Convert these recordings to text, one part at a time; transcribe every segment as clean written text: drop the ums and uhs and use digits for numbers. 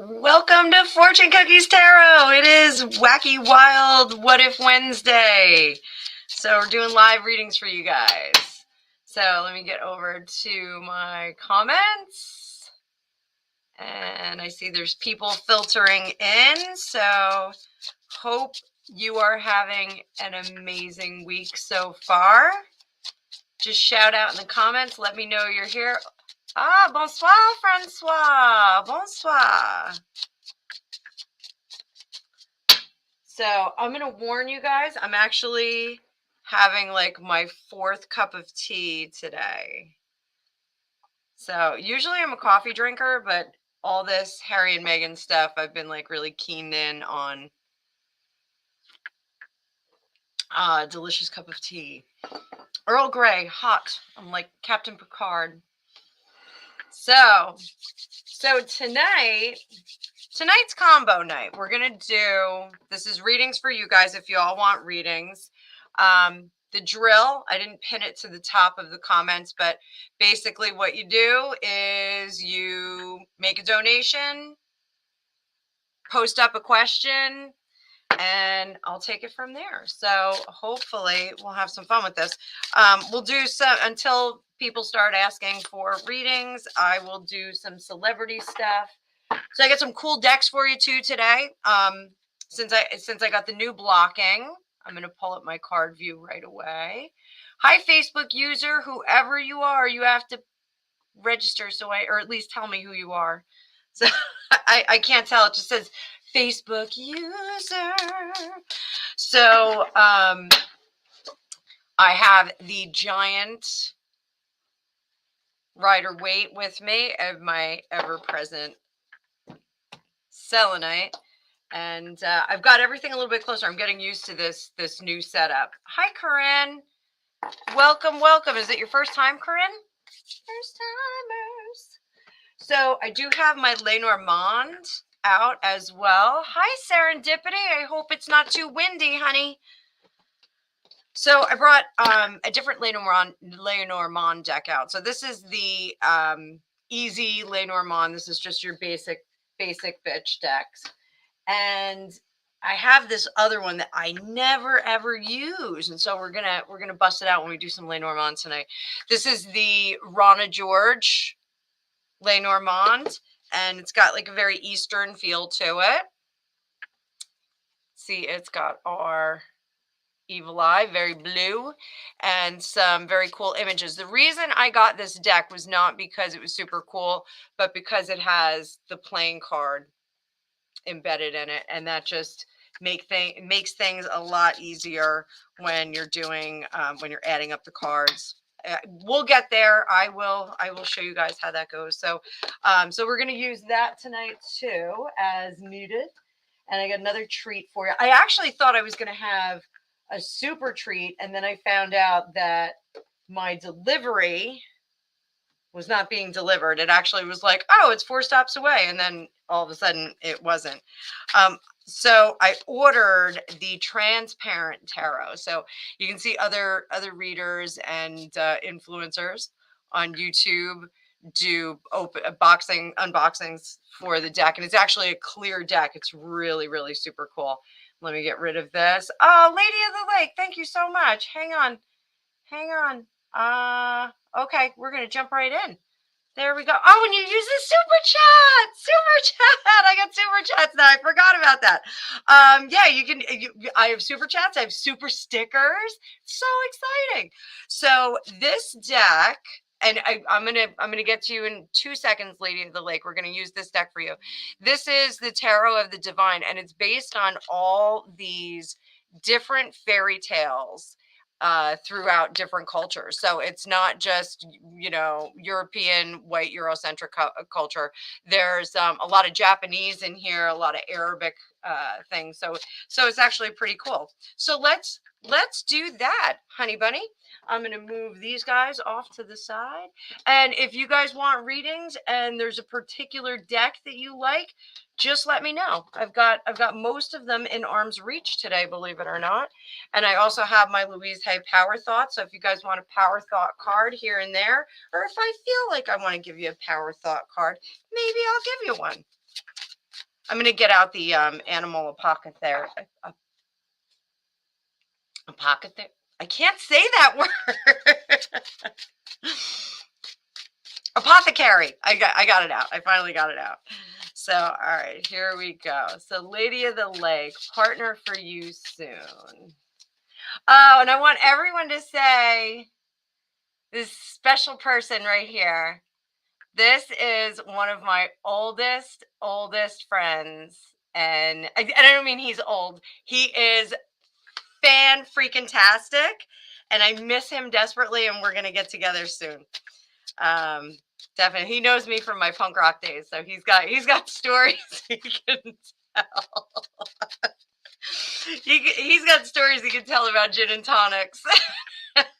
Welcome to Fortune Cookies Tarot. It is Wacky Wild What If Wednesday. So we're doing live readings for you guys. So let me get over to my comments. And I see there's people filtering in. So hope you are having an amazing week so far. Just shout out in the comments. Let me know you're here. Ah, bonsoir, Francois. Bonsoir. So I'm going to warn you guys, I'm actually having like my 4th cup of tea today. So usually I'm a coffee drinker, but all this Harry and Meghan stuff, I've been like really keened in on delicious cup of tea. Earl Grey, hot. I'm like Captain Picard. So tonight's combo night. We're going to do, this is readings for you guys if you all want readings. The drill, I didn't pin it to the top of the comments, but basically what you do is you make a donation, post up a question, and I'll take it from there. So hopefully we'll have some fun with this. We'll do some, until people start asking for readings, I will do some celebrity stuff. So I got some cool decks for you too today. Since I got the new blocking, I'm going to pull up my card view right away. Hi, Facebook user, whoever you are, you have to register or at least tell me who you are. So I can't tell. It just says Facebook user. So I have the giant Rider-Waite with me of my ever-present selenite. And I've got everything a little bit closer. I'm getting used to this new setup. Hi, Corinne. Welcome, welcome. Is it your first time, Corinne? First timers. So I do have my Lenormand out as well. Hi, Serendipity. I hope it's not too windy, honey. So I brought a different Lenormand deck out. So this is the easy Lenormand. This is just your basic bitch decks. And I have this other one that I never ever use, and so we're gonna bust it out when we do some Lenormand tonight. This is the Rana George Lenormand, and it's got like a very Eastern feel to it. See, it's got our evil eye, very blue, and some very cool images. The reason I got this deck was not because it was super cool, but because it has the playing card embedded in it, and that just makes things a lot easier when you're doing when you're adding up the cards. We'll get there. I will show you guys how that goes. So so we're going to use that tonight too as needed. And I got another treat for you. I actually thought I was going to have a super treat, and then I found out that my delivery was not being delivered. It actually was like, oh, it's 4 stops away, and then all of a sudden it wasn't. So I ordered the transparent tarot. So you can see other readers and influencers on YouTube do unboxings for the deck, and it's actually a clear deck. It's really, really super cool. Let me get rid of this. Oh, Lady of the Lake, thank you so much. Hang on. Okay, we're gonna jump right in. There we go. Oh, and you use the super chat. Super chat. I got super chats now. I forgot about that. Yeah, you can. I have super chats. I have super stickers. So exciting. So this deck, and I'm gonna get to you in 2 seconds, Lady of the Lake. We're gonna use this deck for you. This is the Tarot of the Divine, and it's based on all these different fairy tales throughout different cultures. So it's not just, European white Eurocentric culture. There's a lot of Japanese in here, a lot of Arabic things. So it's actually pretty cool. So let's do that, honey bunny. I'm going to move these guys off to the side. And if you guys want readings and there's a particular deck that you like, just let me know. I've got most of them in arm's reach today, believe it or not. And I also have my Louise Hay Power Thought. So if you guys want a Power Thought card here and there, or if I feel like I want to give you a Power Thought card, maybe I'll give you one. I'm going to get out the animal apothecary. Apothecary. I can't say that word. Apothecary. I got it out. I finally got it out. So, all right, here we go. So, Lady of the Lake, partner for you soon. Oh, and I want everyone to say this special person right here. This is one of my oldest friends. And I don't mean he's old. He is fan freaking tastic. And I miss him desperately. And we're going to get together soon. Definitely. He knows me from my punk rock days. So he's got stories he can tell. He's got stories he can tell about gin and tonics.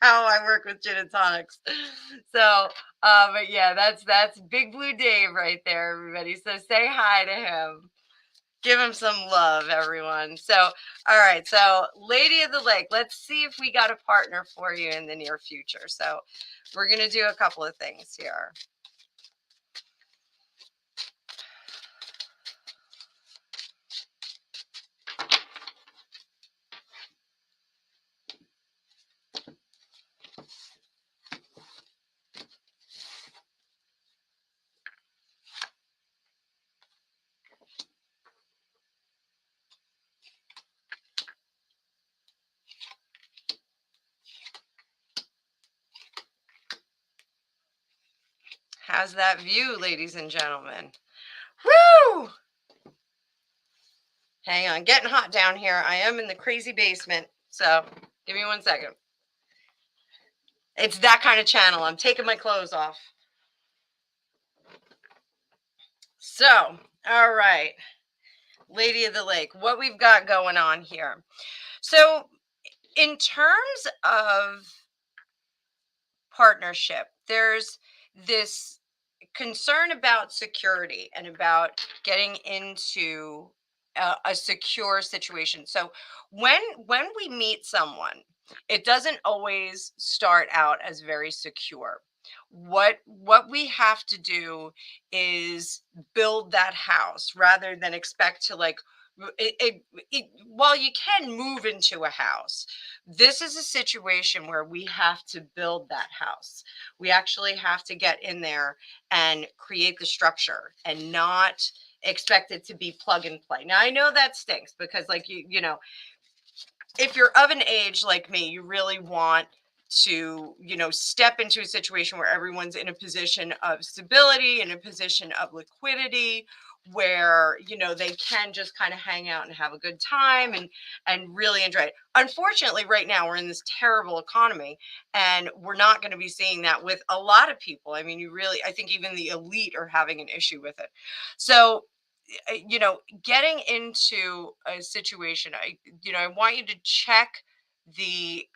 How I work with gin and tonics. So, but yeah, that's Big Blue Dave right there, everybody. So say hi to him. Give him some love, everyone. So, all right. So, Lady of the Lake, let's see if we got a partner for you in the near future. So, we're going to do a couple of things here. How's that view, ladies and gentlemen? Woo! Hang on, getting hot down here. I am in the crazy basement. So, give me 1 second. It's that kind of channel. I'm taking my clothes off. So, all right. Lady of the Lake, what we've got going on here. So, in terms of partnership, there's this concern about security and about getting into a secure situation. So when we meet someone, it doesn't always start out as very secure. What we have to do is build that house rather than expect to like while you can move into a house, this is a situation where we have to build that house. We actually have to get in there and create the structure and not expect it to be plug and play. Now I know that stinks because like you know, if you're of an age like me, you really want to, you know, step into a situation where everyone's in a position of stability, in a position of liquidity, where, you know, they can just kind of hang out and have a good time and really enjoy it. Unfortunately, right now we're in this terrible economy and we're not going to be seeing that with a lot of people. I mean, you really, I think even the elite are having an issue with it. So you know, getting into a situation, I want you to check the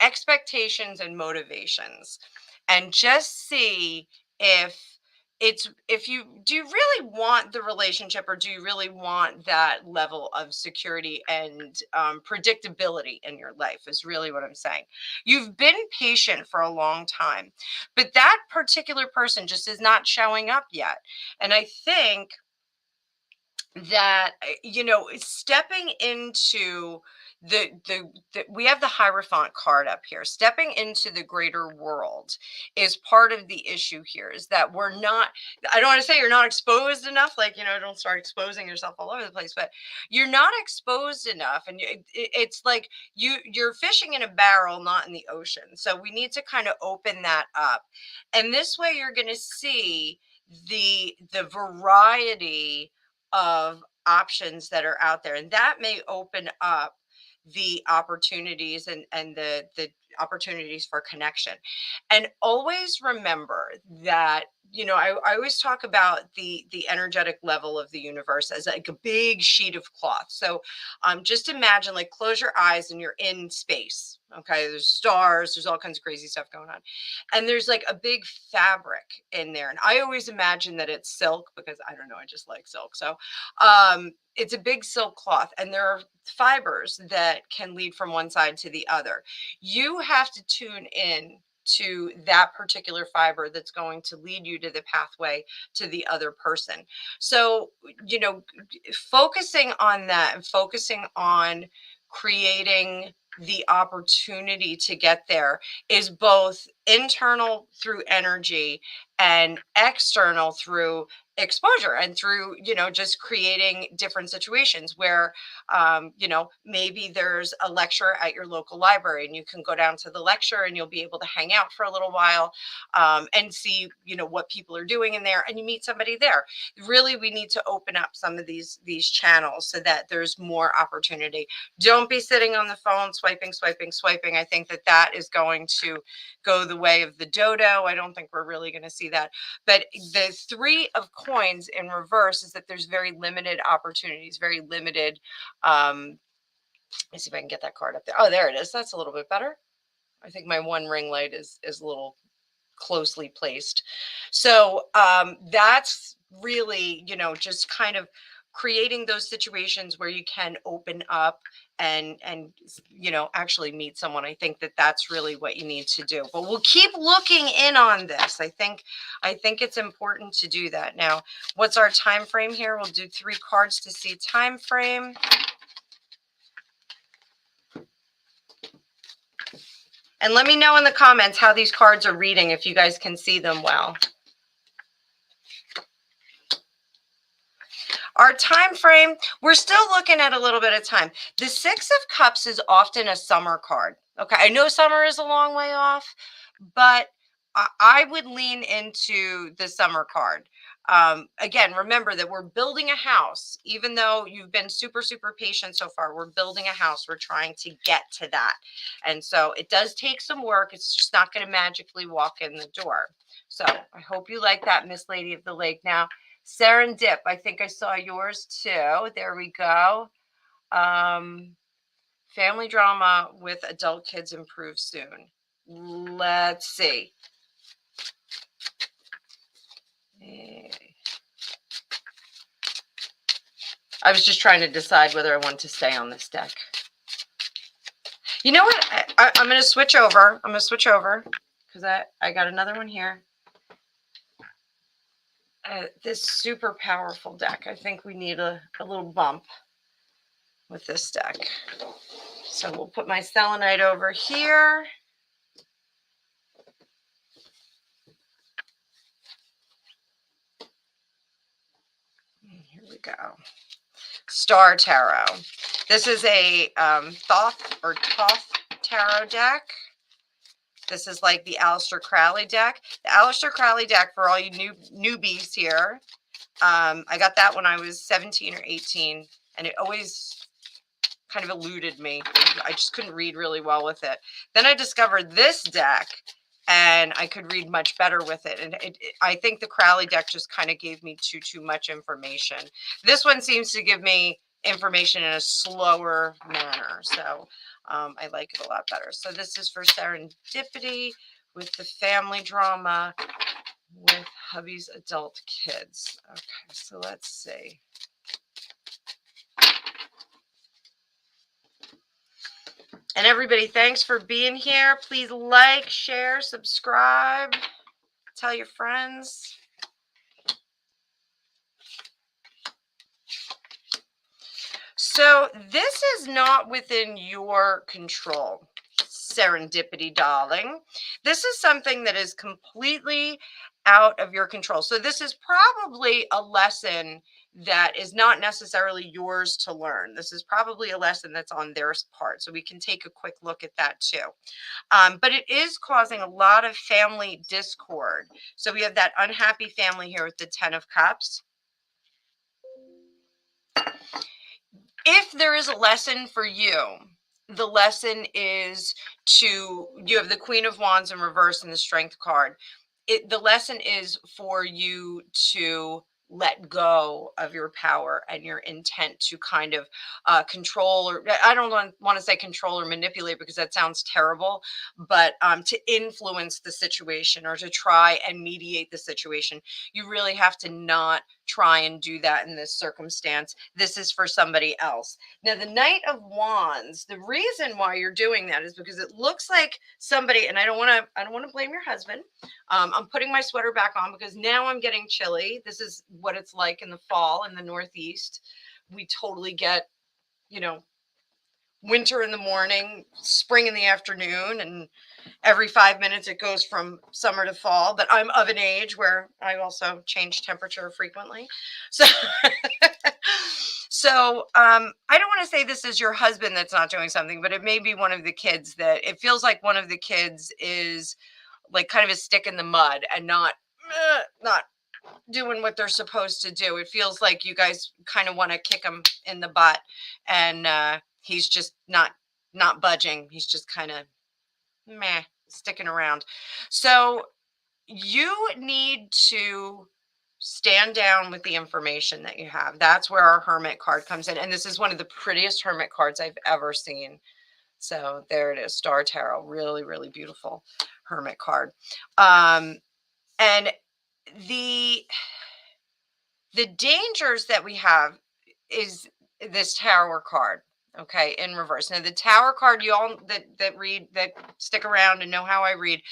expectations and motivations and just see if if you do you really want the relationship or do you really want that level of security and predictability in your life is really what I'm saying. You've been patient for a long time, but that particular person just is not showing up yet. And I think that you know, stepping into the we have the Hierophant card up here. Stepping into the greater world is part of the issue here, is that we're not, I don't want to say you're not exposed enough, like, you know, don't start exposing yourself all over the place, but you're not exposed enough. And it's like you're fishing in a barrel, not in the ocean. So we need to kind of open that up, and this way you're going to see the variety of options that are out there, and that may open up the opportunities and the opportunities for connection. And always remember that, you know, I always talk about the energetic level of the universe as like a big sheet of cloth. So just imagine, like, close your eyes and you're in space. Okay, there's stars, there's all kinds of crazy stuff going on, and there's like a big fabric in there. And I always imagine that it's silk because I don't know, I just like silk. So it's a big silk cloth, and there are fibers that can lead from one side to the other. You have to tune in to that particular fiber that's going to lead you to the pathway to the other person. So, you know, focusing on that and focusing on creating the opportunity to get there is both internal through energy and external through exposure and through, you know, just creating different situations where, you know, maybe there's a lecture at your local library and you can go down to the lecture and you'll be able to hang out for a little while, and see, you know, what people are doing in there, and you meet somebody there. Really, we need to open up some of these channels so that there's more opportunity. Don't be sitting on the phone swiping, swiping, swiping. I think that that is going to go the way of the dodo. I don't think we're really going to see that. But the three of coins in reverse is that there's very limited opportunities, very limited. Let me see if I can get that card up there. Oh, there it is. That's a little bit better. I think my one ring light is a little closely placed. So that's really, you know, just kind of creating those situations where you can open up and you know, actually meet someone. I think that that's really what you need to do, but we'll keep looking in on this. I think it's important to do that. Now, what's our time frame here? We'll do 3 cards to see time frame. And let me know in the comments how these cards are reading, if you guys can see them well. Our time frame, we're still looking at a little bit of time. The 6 of Cups is often a summer card. Okay, I know summer is a long way off, but I would lean into the summer card. Again, remember that we're building a house. Even though you've been super, super patient so far, we're building a house. We're trying to get to that. And so it does take some work. It's just not going to magically walk in the door. So I hope you like that, Miss Lady of the Lake. Now, Serendip, I think I saw yours too. There we go. Family drama with adult kids improve soon. Let's see. I was just trying to decide whether I want to stay on this deck. You know what? I'm going to switch over. I'm going to switch over because I got another one here. This super powerful deck. I think we need a little bump with this deck. So we'll put my selenite over here. Here we go. Star Tarot. This is a Thoth or Toth Tarot deck. This is like the Aleister Crowley deck. The Aleister Crowley deck, for all you newbies here, I got that when I was 17 or 18, and it always kind of eluded me. I just couldn't read really well with it. Then I discovered this deck, and I could read much better with it. And I think the Crowley deck just kind of gave me too much information. This one seems to give me information in a slower manner. So I like it a lot better. So this is for serendipity with the family drama with hubby's adult kids. Okay, so let's see. And everybody, thanks for being here. Please like, share, subscribe, tell your friends. So this is not within your control, serendipity, darling. This is something that is completely out of your control. So this is probably a lesson that is not necessarily yours to learn. This is probably a lesson that's on their part. So we can take a quick look at that too. But it is causing a lot of family discord. So we have that unhappy family here with the 10 of Cups. If there is a lesson for you, the lesson is you have the Queen of Wands in reverse and the Strength card. The lesson is for you to let go of your power and your intent to kind of control, or I don't want to say control or manipulate because that sounds terrible, but to influence the situation or to try and mediate the situation. You really have to not try and do that in this circumstance. This is for somebody else. Now, the Knight of Wands, the reason why you're doing that is because it looks like somebody, and I don't want to blame your husband. I'm putting my sweater back on because now I'm getting chilly. This is what it's like in the fall in the Northeast. We totally get, you know, winter in the morning, spring in the afternoon, and every 5 minutes it goes from summer to fall. But I'm of an age where I also change temperature frequently. So I don't want to say this is your husband that's not doing something, but it may be one of the kids that it feels like one of the kids is like kind of a stick in the mud and not doing what they're supposed to do. It feels like you guys kind of want to kick him in the butt, and he's just not budging. He's just kind of meh, sticking around. So you need to stand down with the information that you have. That's where our Hermit card comes in, and this is one of the prettiest Hermit cards I've ever seen. So there it is, Star Tarot, really, really beautiful Hermit card. And the dangers that we have is this Tower card, okay, in reverse. Now the Tower card, you all that read, that stick around and know how I read,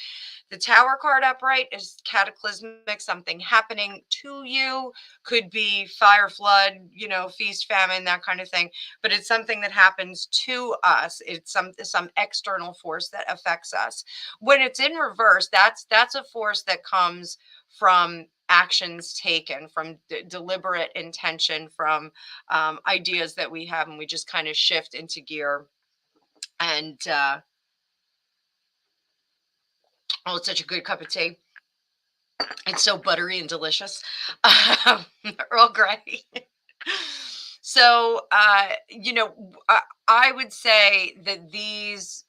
the Tower card upright is cataclysmic, something happening to you. Could be fire, flood, you know, feast, famine, that kind of thing. But it's something that happens to us. It's some external force that affects us. When it's in reverse, that's a force that comes from actions taken, from deliberate intention, from ideas that we have, and we just kind of shift into gear. And oh, it's such a good cup of tea. It's so buttery and delicious. Earl Grey. So, you know, I would say that these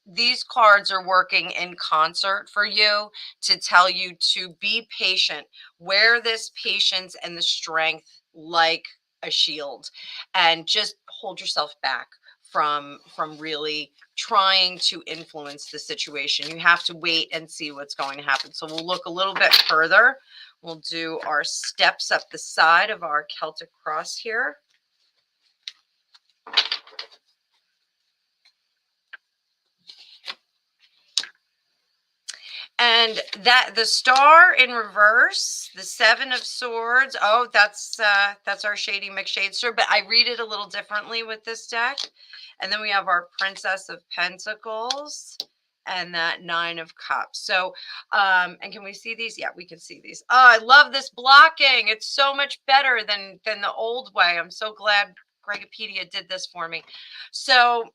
cards are working in concert for you to tell you to be patient. Wear this patience and the strength like a shield, and just hold yourself back from really trying to influence the situation. You have to wait and see what's going to happen. So we'll look a little bit further. We'll do our steps up the side of our Celtic cross here. And that the star in reverse, the Seven of Swords. Oh, that's our Shady McShadester, but I read it a little differently with this deck. And then we have our Princess of Pentacles and that Nine of Cups. So, and can we see these? Yeah, we can see these. Oh, I love this blocking. It's so much better than the old way. I'm so glad Gregopedia did this for me. So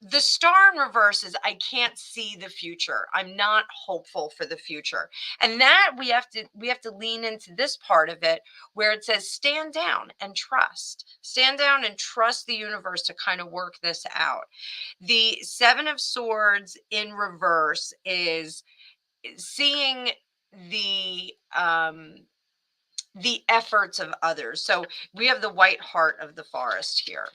the star in reverse is I can't see the future. I'm not hopeful for the future. And that we have to lean into this part of it where it says stand down and trust. Stand down and trust the universe to kind of work this out. The Seven of Swords in reverse is seeing the efforts of others. So we have the White Heart of the Forest here.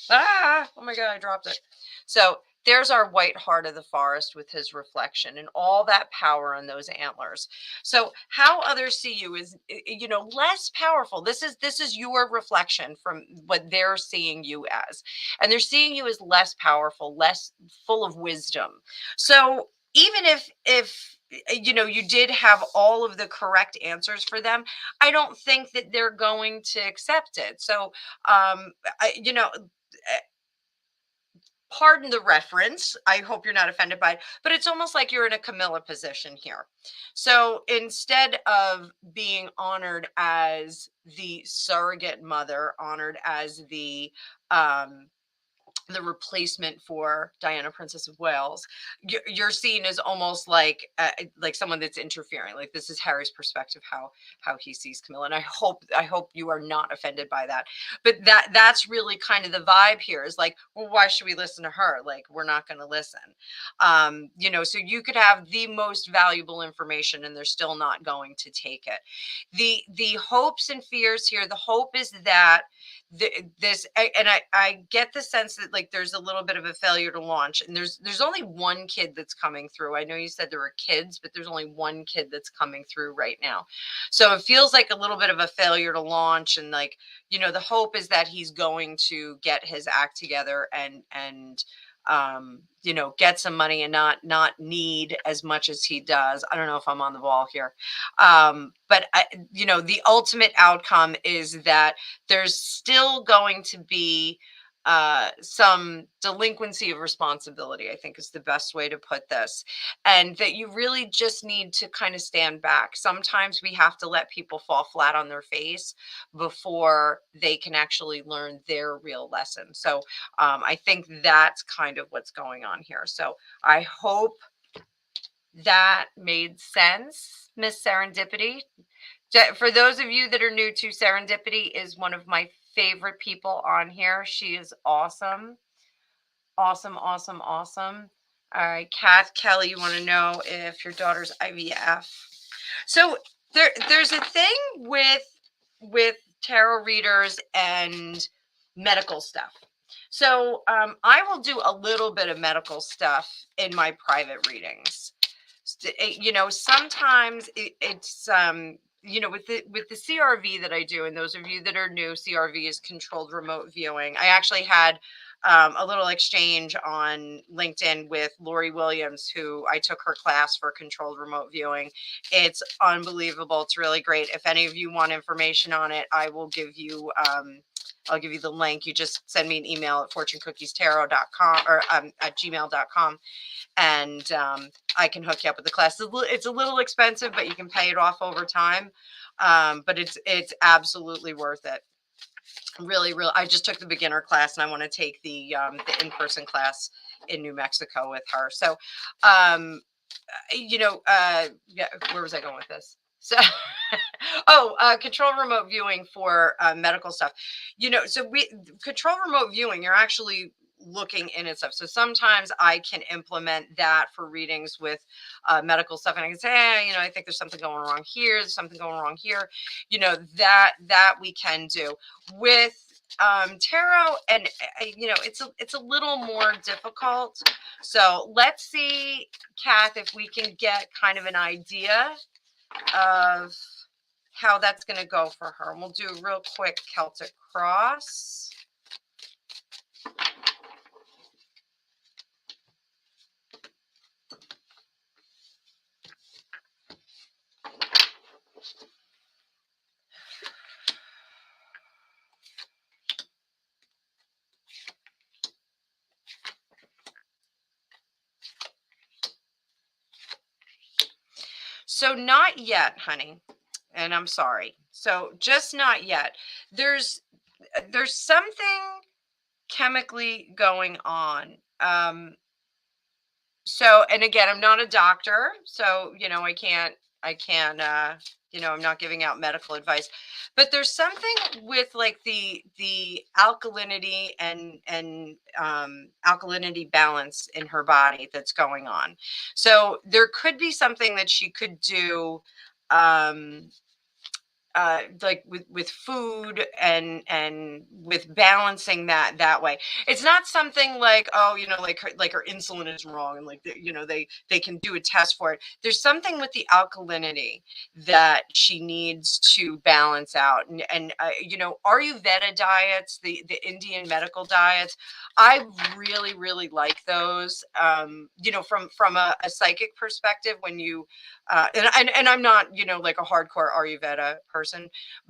Ah, oh my God, I dropped it. So there's our White Heart of the Forest with his reflection and all that power on those antlers. So how others see you is, you know, less powerful. This is your reflection from what they're seeing you as. And they're seeing you as less powerful, less full of wisdom. So even if you know you did have all of the correct answers for them, I don't think that they're going to accept it. So you know, pardon the reference. I hope you're not offended by it, but it's almost like you're in a Camilla position here. So instead of being honored as the surrogate mother, honored as the replacement for Diana, Princess of Wales, you're seen as almost like someone that's interfering. Like this is Harry's perspective, how he sees Camilla, and I hope you are not offended by that. But that's really kind of the vibe here. Is like, well, why should we listen to her? Like we're not going to listen. You know, so you could have the most valuable information, and they're still not going to take it. The hopes and fears here. The hope is that this, and I get the sense that like there's a little bit of a failure to launch, and there's only one kid that's coming through. I know you said there were kids, but there's only one kid that's coming through right now. So it feels like a little bit of a failure to launch, and like, the hope is that he's going to get his act together and get some money and not need as much as he does. I don't know if I'm on the ball here. But the ultimate outcome is that there's still going to be some delinquency of responsibility, I think is the best way to put this. And that you really just need to kind of stand back. Sometimes we have to let people fall flat on their face before they can actually learn their real lesson. So I think that's kind of what's going on here. So I hope that made sense, Miss Serendipity. For those of you that are new to Serendipity, is one of my favorite people on here. She is awesome. Awesome, awesome, awesome. All right, Kath Kelly, you want to know if your daughter's IVF. So there's a thing with tarot readers and medical stuff. So I will do a little bit of medical stuff in my private readings. Sometimes it's with the CRV that I do, and those of you that are new, CRV is controlled remote viewing. I actually had a little exchange on LinkedIn with Lori Williams, who I took her class for controlled remote viewing. It's unbelievable. It's really great. If any of you want information on it, I will give you I'll give you the link. You just send me an email at fortunecookiestarot.com or at gmail.com, and I can hook you up with the class. It's a little expensive, but you can pay it off over time. But it's absolutely worth it. Really, really. I just took the beginner class, and I want to take the in-person class in New Mexico with her. So, yeah, where was I going with this? So, control remote viewing for medical stuff. So we control remote viewing. You're actually looking in and stuff. So sometimes I can implement that for readings with medical stuff, and I can say, I think there's something going wrong here. There's something going wrong here. That we can do with tarot, and it's a little more difficult. So let's see, Kath, if we can get kind of an idea of how that's going to go for her. And we'll do a real quick Celtic cross. So not yet, honey. And I'm sorry. So just not yet. There's something chemically going on. So, and again, I'm not a doctor, so I can't I'm not giving out medical advice, but there's something with like the alkalinity and alkalinity balance in her body that's going on. So there could be something that she could do like with food and with balancing that way. It's not something like, like her insulin is wrong, and like they can do a test for it. There's something with the alkalinity that she needs to balance out, and Ayurveda diets, the Indian medical diets, I really really like those. From a psychic perspective, when you and I'm not like a hardcore Ayurveda person,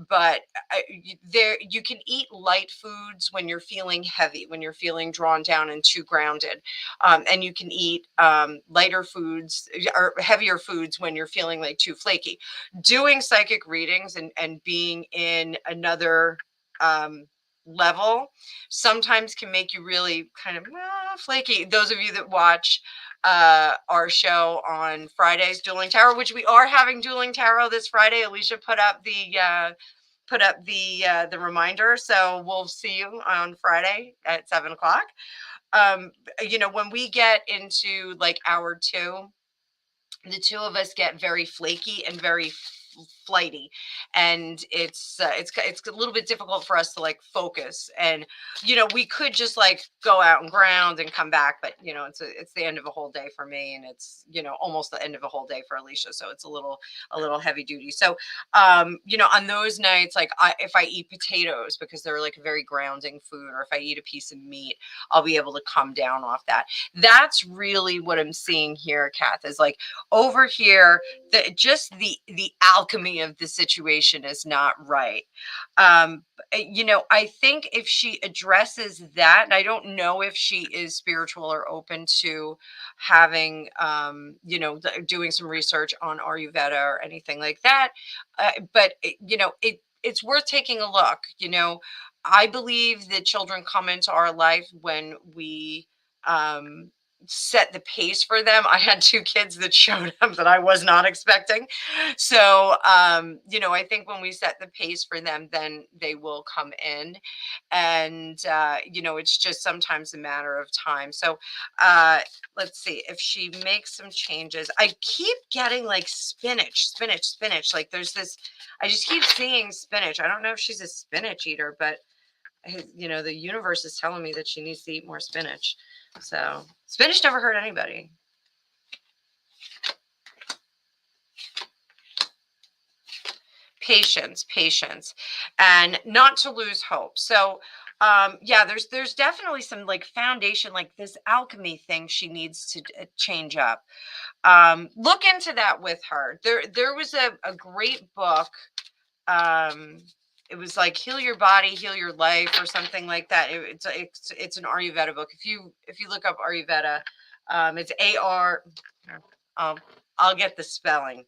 but you can eat light foods when you're feeling heavy, when you're feeling drawn down and too grounded, and you can eat lighter foods or heavier foods when you're feeling like too flaky. Doing psychic readings and being in another level sometimes can make you really kind of flaky. Those of you that watch our show on Fridays, Dueling Tarot, which we are having Dueling Tarot this Friday. Alicia put up the reminder, so we'll see you on Friday at 7:00. When we get into like hour 2, the two of us get very flaky and very flighty, and it's a little bit difficult for us to like focus. And we could just like go out and ground and come back, but it's the end of a whole day for me, and it's almost the end of a whole day for Alicia, so it's a little heavy duty. So on those nights, like if I eat potatoes because they're like a very grounding food, or if I eat a piece of meat, I'll be able to come down off that. That's really what I'm seeing here, Kath, is like over here, the alchemy of the situation is not right. I think if she addresses that, and I don't know if she is spiritual or open to having, doing some research on Ayurveda or anything like that, but it's worth taking a look. I believe that children come into our life when we um, set the pace for them. I had two kids that showed up that I was not expecting. So, I think when we set the pace for them, then they will come in. And, it's just sometimes a matter of time. So, let's see if she makes some changes. I keep getting like spinach, spinach, spinach. Like I just keep seeing spinach. I don't know if she's a spinach eater, but the universe is telling me that she needs to eat more spinach. So spinach never hurt anybody. Patience, and not to lose hope. So there's definitely some like foundation, like this alchemy thing she needs to change up. Look into that with her. There was a great book. It was like Heal Your Body, Heal Your Life, or something like that. It's an Ayurveda book. If you look up Ayurveda, it's AR. I'll get the spelling.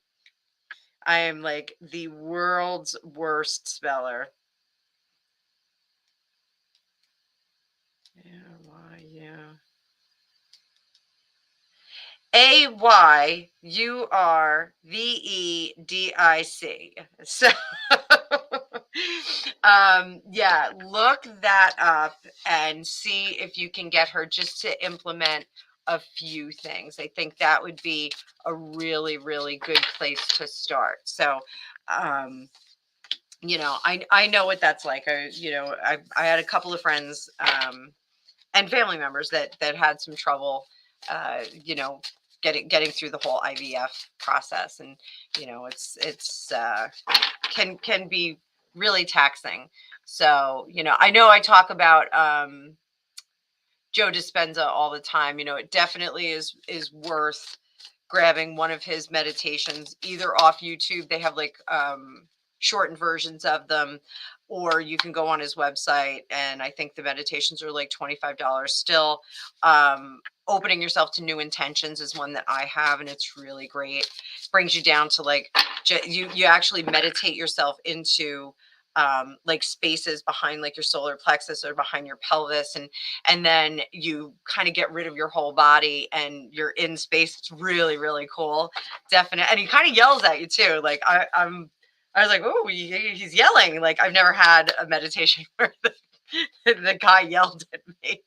I am like the world's worst speller. Yeah. Ayurvedic. So, look that up and see if you can get her just to implement a few things. I think that would be a really, really good place to start. So, I know what that's like. I had a couple of friends and family members that had some trouble, getting through the whole IVF process, and it's can be really taxing. So I know I talk about Joe Dispenza all the time. It definitely is worth grabbing one of his meditations either off YouTube. They have like shortened versions of them, or you can go on his website, and I think the meditations are like $25 still. Opening yourself to new intentions is one that I have, and it's really great. Brings you down to like you actually meditate yourself into like spaces behind like your solar plexus or behind your pelvis, and then you kind of get rid of your whole body and you're in space. It's really, really cool. Definitely. And he kind of yells at you too. Like I was like, oh, he's yelling. Like I've never had a meditation where the guy yelled at me,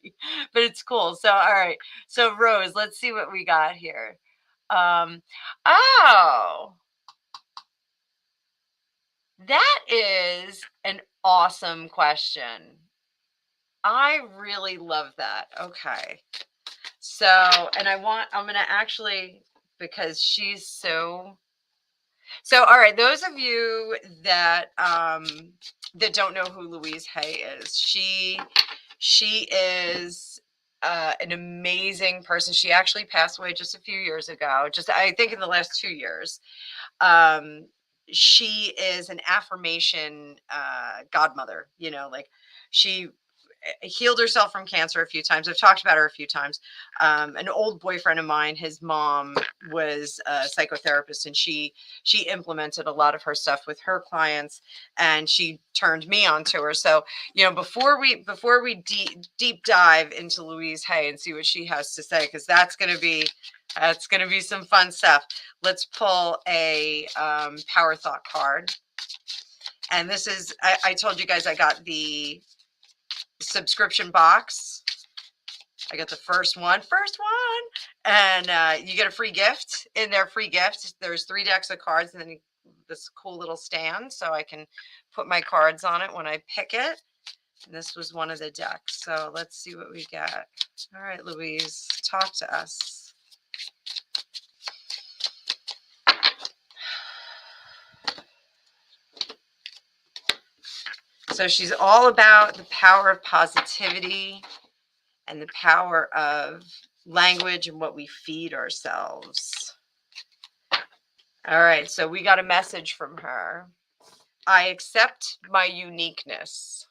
but it's cool. So, all right. So Rose, let's see what we got here. Oh, that is an awesome question. I really love that. Okay. So, and I'm going to actually, because she's so, all right, those of you that that don't know who Louise Hay is, she is an amazing person. She actually passed away just a few years ago, just I think in the last 2 years. Um, she is an affirmation godmother. Like she healed herself from cancer a few times. I've talked about her a few times. An old boyfriend of mine, his mom was a psychotherapist, and she implemented a lot of her stuff with her clients, and she turned me on to her. So, before we deep dive into Louise Hay and see what she has to say, because that's going to be some fun stuff. Let's pull a Power Thought card. And this is, I told you guys I got the subscription box. I got the first one, and you get a free gift in there. Free gift. There's 3 decks of cards, and then this cool little stand so I can put my cards on it when I pick it. And this was one of the decks. So let's see what we get. All right, Louise, talk to us. So she's all about the power of positivity and the power of language and what we feed ourselves. All right, so we got a message from her. I accept my uniqueness.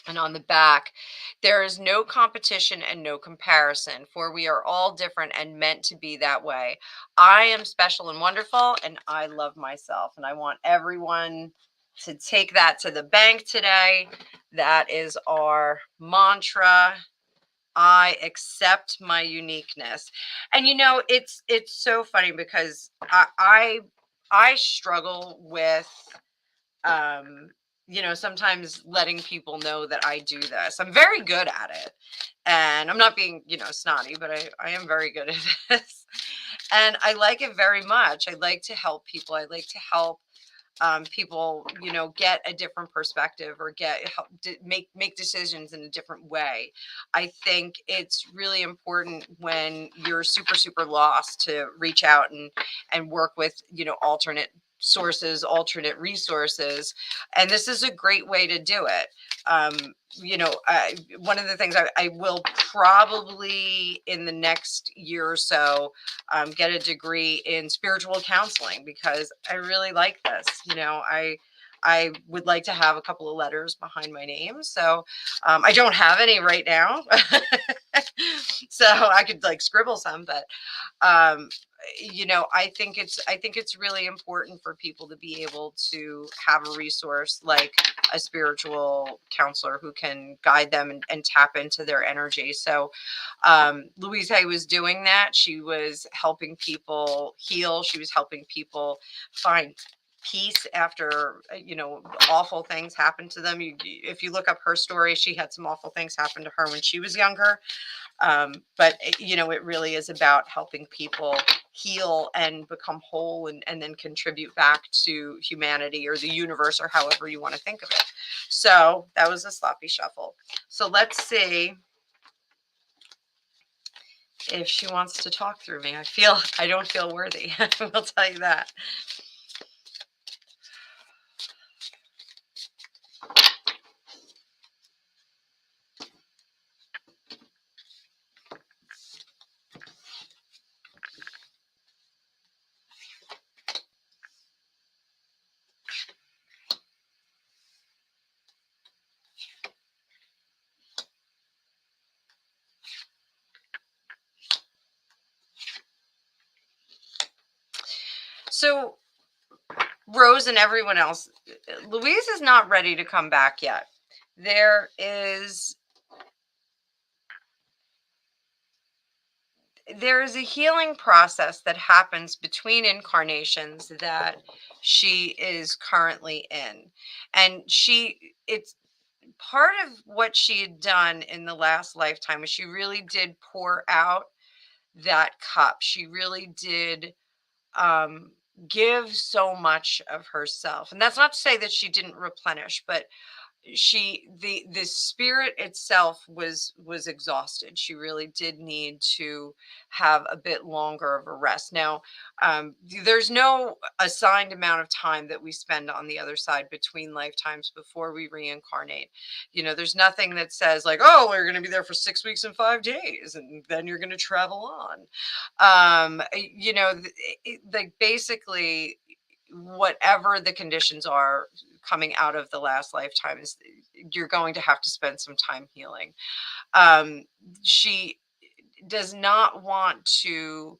And on the back, there is no competition and no comparison, for we are all different and meant to be that way. I am special and wonderful, and I love myself. And I want everyone to take that to the bank today. That is our mantra. I accept my uniqueness. And it's so funny because I struggle with sometimes letting people know that I do this. I'm very good at it. And I'm not being, snotty, but I am very good at this. And I like it very much. I like to help people. I like to help people, get a different perspective or make decisions in a different way. I think it's really important when you're super, super lost to reach out and work with, alternate sources, alternate resources. And this is a great way to do it. One of the things I will probably in the next year or so get a degree in spiritual counseling because I really like this. I would like to have a couple of letters behind my name. So I don't have any right now. So I could like scribble some, but I think it's really important for people to be able to have a resource like a spiritual counselor who can guide them and tap into their energy. So Louise Hay was doing that. She was helping people heal. She was helping people find peace after awful things happened to them. If you look up her story, she had some awful things happen to her when she was younger. But it really is about helping people heal and become whole and then contribute back to humanity or the universe or however you want to think of it. So that was a sloppy shuffle. So let's see if she wants to talk through me. I don't feel worthy. I'll tell you that. So Rose and everyone else, Louise is not ready to come back yet. There is a healing process that happens between incarnations that she is currently in. And it's part of what she had done in the last lifetime was she really did pour out that cup. She really did um, give so much of herself. And that's not to say that she didn't replenish, but the spirit itself was exhausted. She really did need to have a bit longer of a rest. Now there's no assigned amount of time that we spend on the other side between lifetimes before we reincarnate. There's nothing that says like, oh, we're going to be there for 6 weeks and 5 days and then you're going to travel on. Like basically whatever the conditions are coming out of the last lifetime is you're going to have to spend some time healing. She does not want to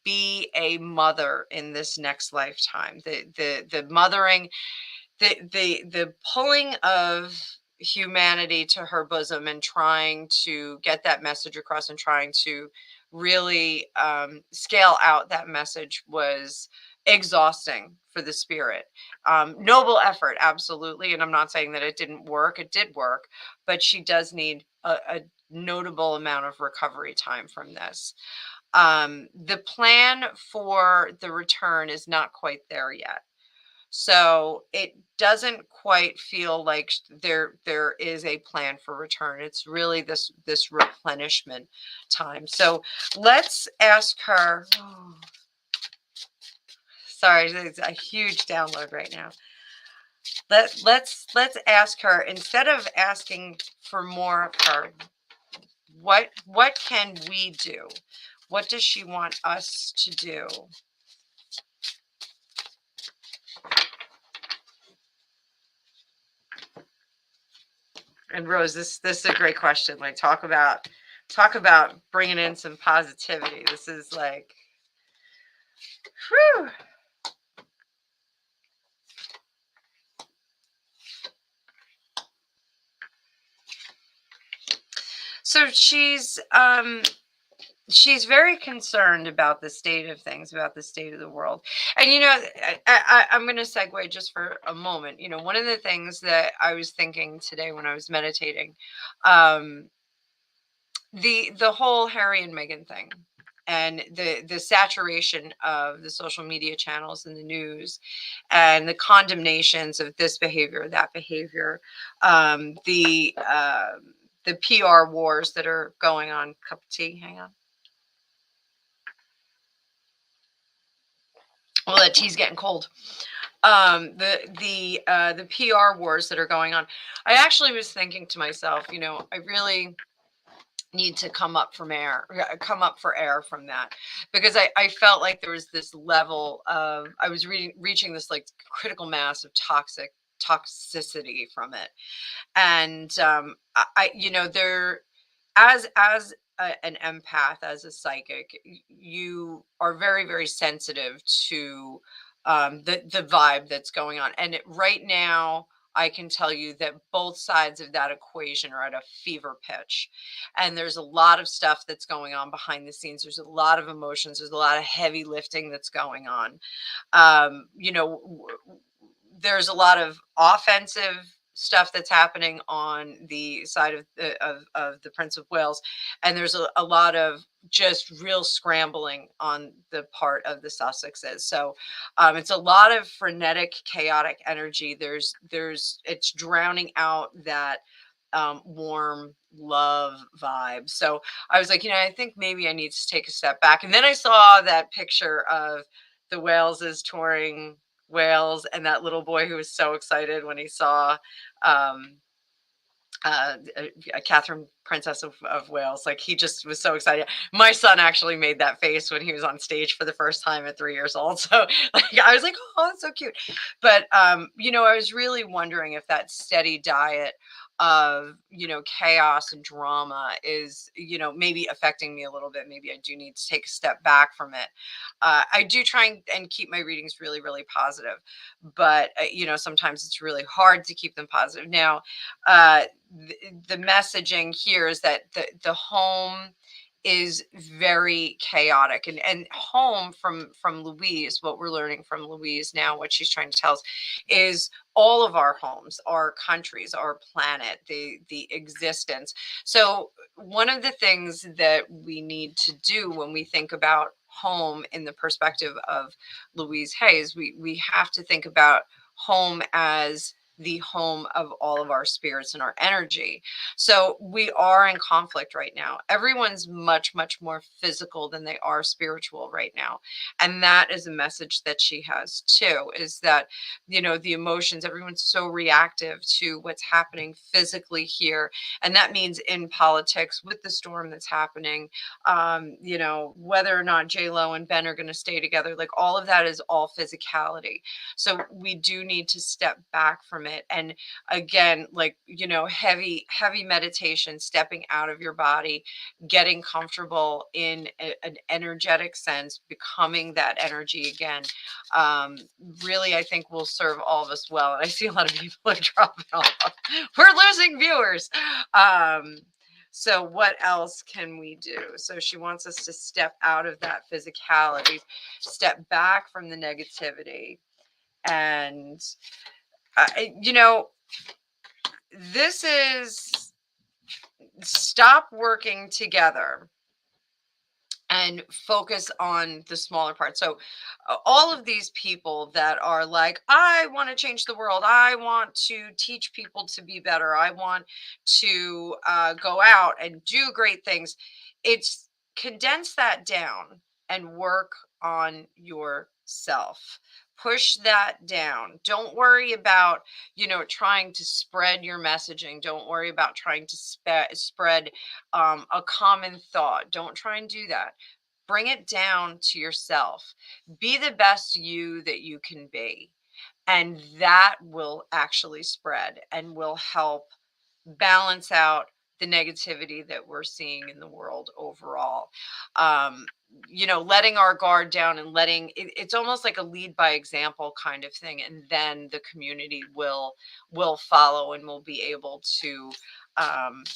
be a mother in this next lifetime. The mothering, the pulling of humanity to her bosom and trying to get that message across and trying to really scale out that message was exhausting for the spirit. Noble effort, absolutely. And I'm not saying that it didn't work. It did work, but she does need a notable amount of recovery time from this. The plan for the return is not quite there yet. So it doesn't quite feel like there is a plan for return. It's really this replenishment time. So let's ask her. Oh, sorry, it's a huge download right now. Let's ask her, instead of asking for more of her, what can we do? What does she want us to do? And Rose, this is a great question. Like, talk about bringing in some positivity. This is like, whew. So she's very concerned about the state of things, about the state of the world. And I'm going to segue just for a moment. One of the things that I was thinking today when I was meditating, um, the whole Harry and Meghan thing, and the saturation of the social media channels and the news, and the condemnations of this behavior, that behavior, the PR wars that are going on. Cup of tea, hang on. Well, that tea's getting cold. The PR wars that are going on. I actually was thinking to myself, I really need to come up for air from that, because I felt like there was this level of, I was reaching this like critical mass of toxicity from it. And there, an empath, as a psychic, you are very, very sensitive to the vibe that's going on. And right now, I can tell you that both sides of that equation are at a fever pitch. And there's a lot of stuff that's going on behind the scenes. There's a lot of emotions. There's a lot of heavy lifting that's going on. There's a lot of offensive stuff that's happening on the side of the Prince of Wales, and there's a lot of just real scrambling on the part of the Sussexes. So it's a lot of frenetic, chaotic energy. It's drowning out that warm love vibe. So I was like, I think maybe I need to take a step back. And then I saw that picture of the Waleses touring Wales, and that little boy who was so excited when he saw um, Catherine, Princess of Wales. Like, he just was so excited. My son actually made that face when he was on stage for the first time at 3 years old. So like, I was like, oh, that's so cute. But I was really wondering if that steady diet of chaos and drama is maybe affecting me a little bit. Maybe I do need to take a step back from it. I do try and keep my readings really, really positive, but sometimes it's really hard to keep them positive. Now, uh, the messaging here is that the home is very chaotic, and home, from Louise, what we're learning from Louise now, what she's trying to tell us, is all of our homes, our countries, our planet, the existence. So one of the things that we need to do when we think about home in the perspective of Louise Hayes, we have to think about home as the home of all of our spirits and our energy. So we are in conflict right now. Everyone's much, much more physical than they are spiritual right now. And that is a message that she has too, is that, the emotions, everyone's so reactive to what's happening physically here. And that means in politics, with the storm that's happening, whether or not J Lo and Ben are going to stay together, like, all of that is all physicality. So we do need to step back from it. And again, like, heavy meditation, stepping out of your body, getting comfortable in an energetic sense, becoming that energy again, really, I think, will serve all of us well. And I see a lot of people are dropping off. We're losing viewers. So what else can we do? So she wants us to step out of that physicality, step back from the negativity. And, this is, stop working together and focus on the smaller parts. So, all of these people that are like, I want to change the world, I want to teach people to be better, I want to go out and do great things. It's condense that down and work on yourself. Push that down. Don't worry about, trying to spread your messaging. Don't worry about trying to spread a common thought. Don't try and do that. Bring it down to yourself. Be the best you that you can be. And that will actually spread and will help balance out the negativity that we're seeing in the world overall. Um, letting our guard down and it's almost like a lead by example kind of thing, and then the community will follow and will be able to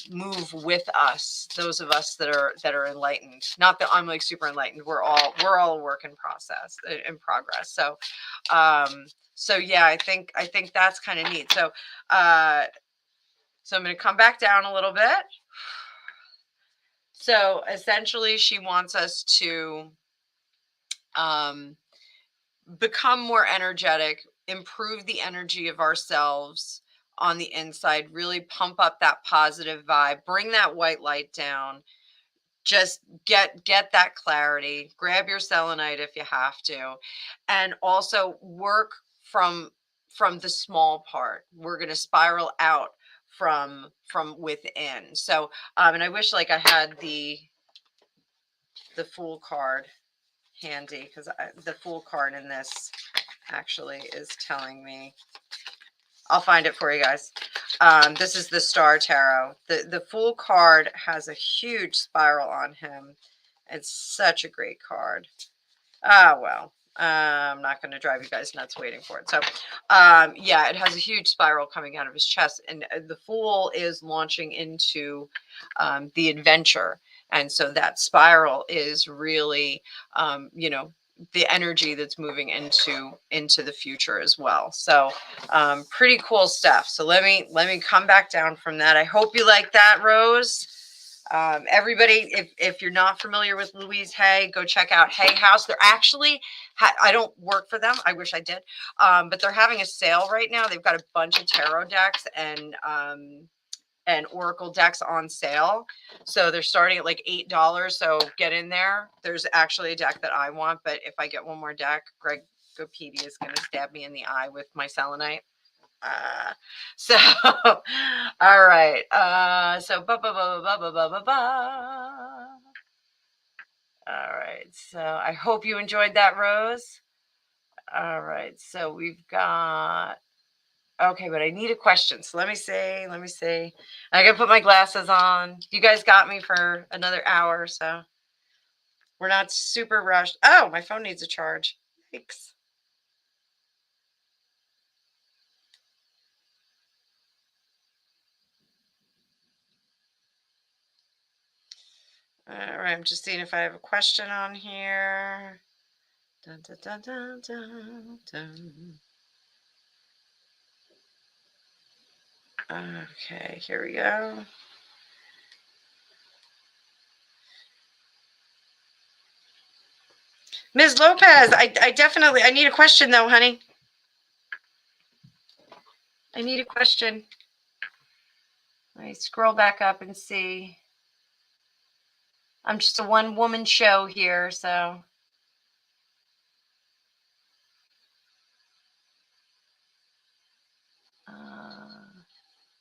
move with us. Those of us that are enlightened. Not that I'm like super enlightened. We're all a work in progress. So yeah, I think that's kind of neat. So I'm going to come back down a little bit. So essentially, she wants us to become more energetic, improve the energy of ourselves on the inside, really pump up that positive vibe, bring that white light down. Just get that clarity. Grab your selenite if you have to, and also work from the small part. We're going to spiral out from within. So and I wish like I had the Fool card handy, because the Fool card in this actually is telling me. I'll find it for you guys. This is the Star Tarot. The Fool card has a huge spiral on him. It's such a great card. Well, I'm not going to drive you guys nuts waiting for it. So, yeah, it has a huge spiral coming out of his chest, and the Fool is launching into the adventure, and so that spiral is really, the energy that's moving into the future as well. So, pretty cool stuff. So let me come back down from that. I hope you like that, Rose. Everybody, if you're not familiar with Louise Hay, go check out Hay House. They're actually, I don't work for them. I wish I did. But they're having a sale right now. They've got a bunch of tarot decks and oracle decks on sale. So they're starting at like $8. So get in there. There's actually a deck that I want, but if I get one more deck, Greg Gopedia is going to stab me in the eye with my selenite. So all right. So all right. So I hope you enjoyed that, Rose. All right. So we've got. Okay, but I need a question. So let me see. I gotta put my glasses on. You guys got me for another hour, so we're not super rushed. Oh, my phone needs a charge. Thanks. All right, I'm just seeing if I have a question on here. Dun, dun, dun, dun, dun, dun. Okay, here we go. Ms. Lopez, I definitely, I need a question though, honey. I need a question. Let me scroll back up and see. I'm just a one-woman show here, so.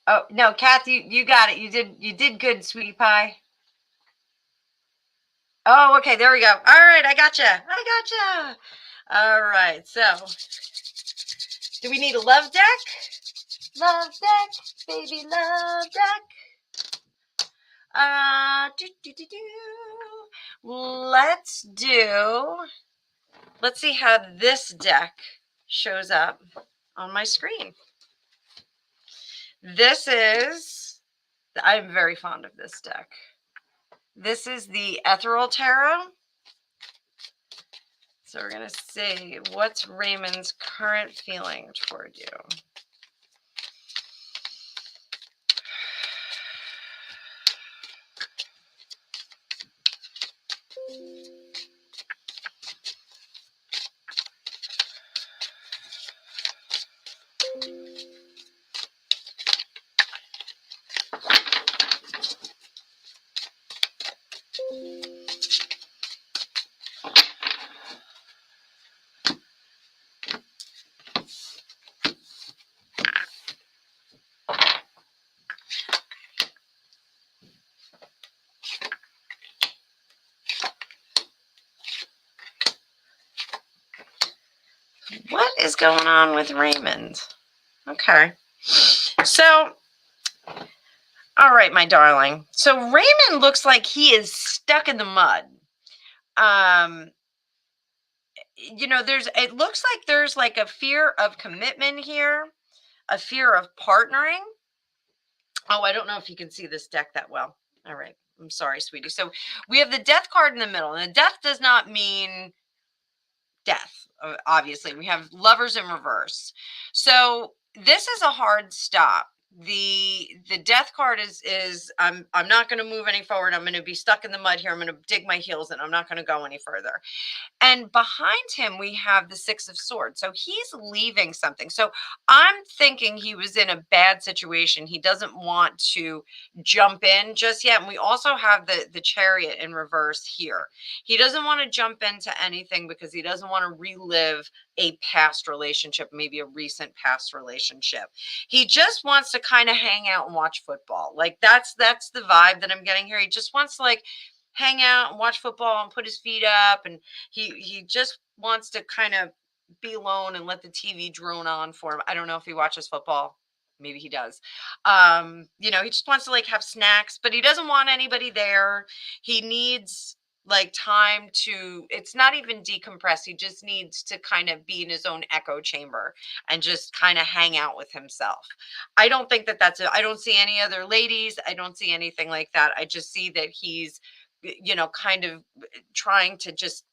Oh no, Kath, you got it. You did good, sweetie pie. Oh, okay, there we go. All right, I gotcha. All right, so do we need a love deck? Love deck, baby, love deck. Let's see how this deck shows up on my screen. I'm very fond of this deck. This is the Ethereal Tarot. So we're going to see what's Raymond's current feeling toward you. going on with Raymond? Okay. So, all right, my darling. So Raymond looks like he is stuck in the mud. It looks like there's like a fear of commitment here, a fear of partnering. Oh, I don't know if you can see this deck that well. All right. I'm sorry, sweetie. So we have the death card in the middle, and the death does not mean death. Obviously, we have lovers in reverse. So this is a hard stop. The death card is I'm not going to move any forward. I'm going to be stuck in the mud here. I'm going to dig my heels in. I'm not going to go any further. And behind him, we have the Six of Swords. So he's leaving something. So I'm thinking he was in a bad situation. He doesn't want to jump in just yet. And we also have the Chariot in reverse here. He doesn't want to jump into anything because he doesn't want to relive a past relationship, maybe a recent past relationship. He just wants to kind of hang out and watch football. Like that's the vibe that I'm getting here. He just wants to like hang out and watch football and put his feet up, and he just wants to kind of be alone and let the TV drone on for him. I don't know if he watches football. Maybe he does. He just wants to like have snacks, but he doesn't want anybody there. He needs like time to, it's not even decompress. He just needs to kind of be in his own echo chamber and just kind of hang out with himself. I don't think that I don't see any other ladies. I don't see anything like that. I just see that he's kind of trying to just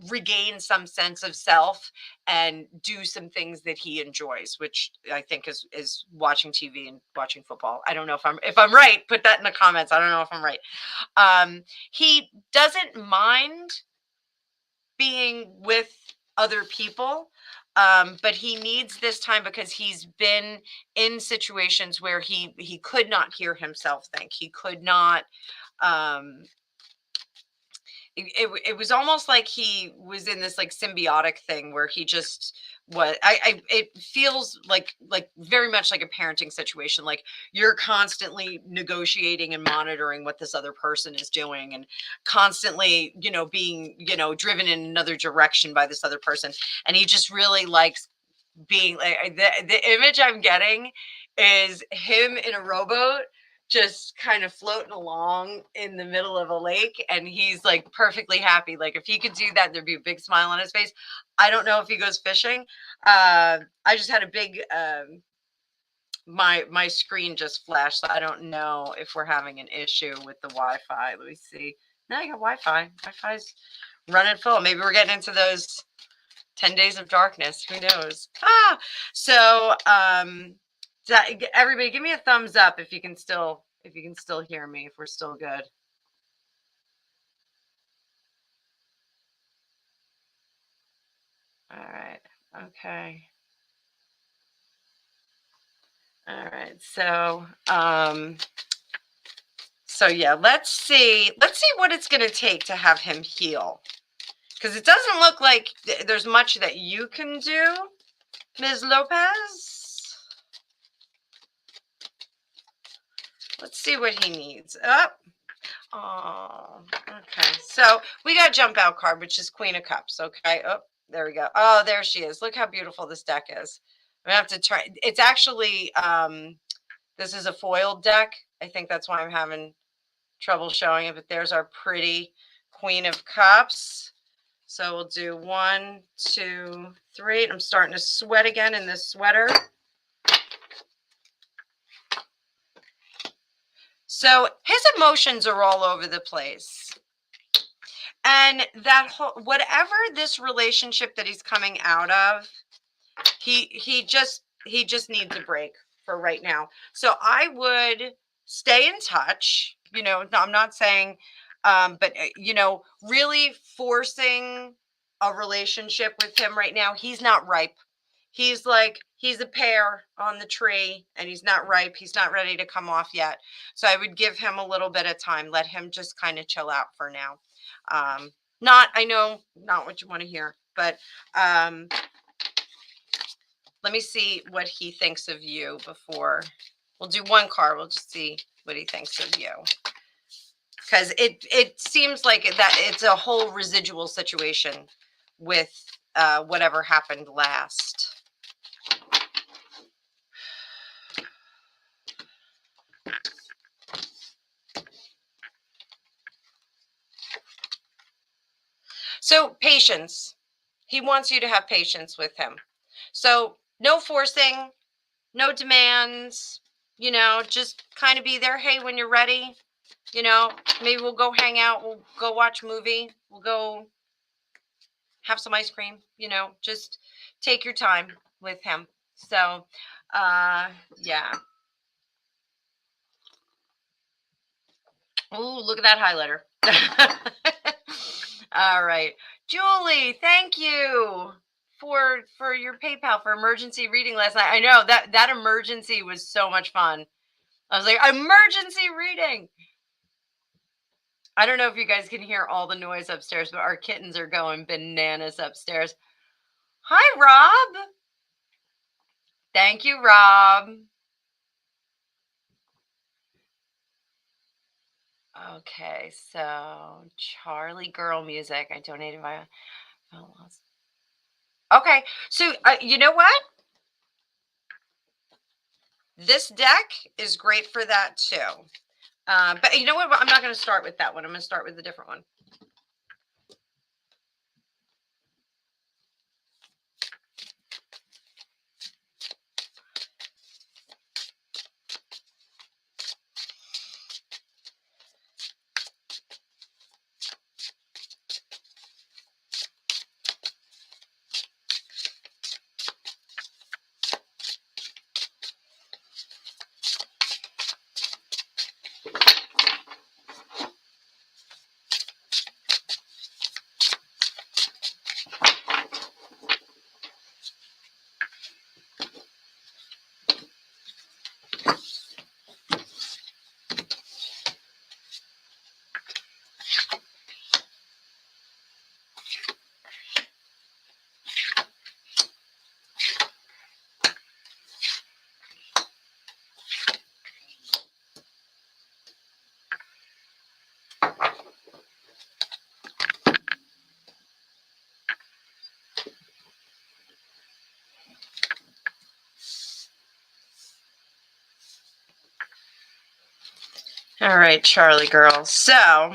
regain some sense of self and do some things that he enjoys, which I think is watching TV and watching football. I don't know if I'm right. Put that in the comments. I don't know if I'm right. He doesn't mind being with other people, but he needs this time because he's been in situations where he could not hear himself think. He could not. It was almost like he was in this like symbiotic thing where he just was. It feels like very much like a parenting situation. Like you're constantly negotiating and monitoring what this other person is doing, and constantly being driven in another direction by this other person. And he just really likes being like the image I'm getting is him in a rowboat just kind of floating along in the middle of a lake, and he's like perfectly happy. Like if he could do that, there'd be a big smile on his face. I don't know if he goes fishing. I just had a big my screen just flashed, so I don't know if we're having an issue with the Wi-Fi. Let me see. No, you got Wi-Fi. Wi-Fi's running full. Maybe we're getting into those 10 days of darkness. Who knows? So everybody give me a thumbs up if you can still hear me, if we're still good. All right. Okay. All right. So yeah, let's see what it's going to take to have him heal. Because it doesn't look like there's much that you can do, Ms. Lopez. Let's see what he needs. Oh, okay. So we got jump out card, which is Queen of Cups. Okay. Oh, there we go. Oh, there she is. Look how beautiful this deck is. I'm gonna have to try. It's actually this is a foiled deck. I think that's why I'm having trouble showing it. But there's our pretty Queen of Cups. So we'll do 1, 2, 3. I'm starting to sweat again in this sweater. So his emotions are all over the place. And that whole, whatever this relationship that he's coming out of, he just needs a break for right now. So I would stay in touch. I'm not saying, but really forcing a relationship with him right now, he's not ripe. He's a pear on the tree and he's not ripe. He's not ready to come off yet. So I would give him a little bit of time. Let him just kind of chill out for now. I know not what you want to hear, but let me see what he thinks of you before. We'll do one card. We'll just see what he thinks of you. Because it seems like that it's a whole residual situation with whatever happened last. So patience. He wants you to have patience with him. So no forcing, no demands, just kind of be there. Hey, when you're ready, maybe we'll go hang out, we'll go watch a movie, we'll go have some ice cream, just take your time with him. So, yeah. Oh, look at that highlighter. All right. Julie, thank you for your PayPal for emergency reading last night. I know that emergency was so much fun. I was like, emergency reading. I don't know if you guys can hear all the noise upstairs, but our kittens are going bananas upstairs. Hi, Rob. Thank you, Rob. Okay, so Charlie Girl music. I donated my. Okay, so you know what? This deck is great for that too. But you know what? I'm not going to start with that one. I'm going to start with a different one. All right, Charlie girl. So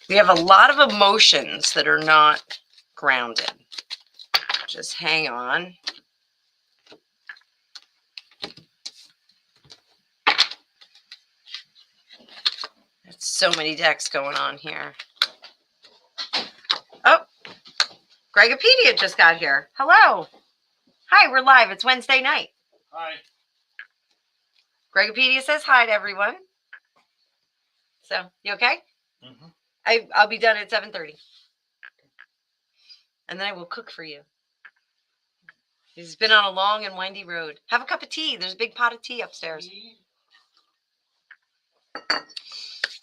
we have a lot of emotions that are not grounded. Just hang on. There's so many decks going on here. Oh, Gregopedia just got here. Hello. Hi, we're live. It's Wednesday night. Hi. Gregopedia says hi to everyone. So, you okay? Mm-hmm. I'll be done at 7:30. And then I will cook for you. He's been on a long and windy road. Have a cup of tea. There's a big pot of tea upstairs.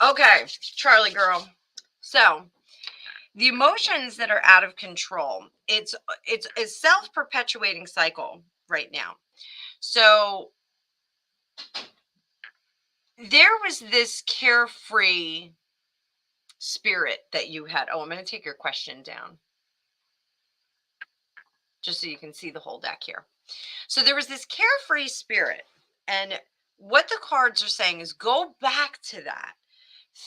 Okay, Charlie girl. So, the emotions that are out of control, it's a self-perpetuating cycle right now. So, there was this carefree spirit that you had. Oh, I'm going to take your question down just so you can see the whole deck here. So there was this carefree spirit, and what the cards are saying is go back to that.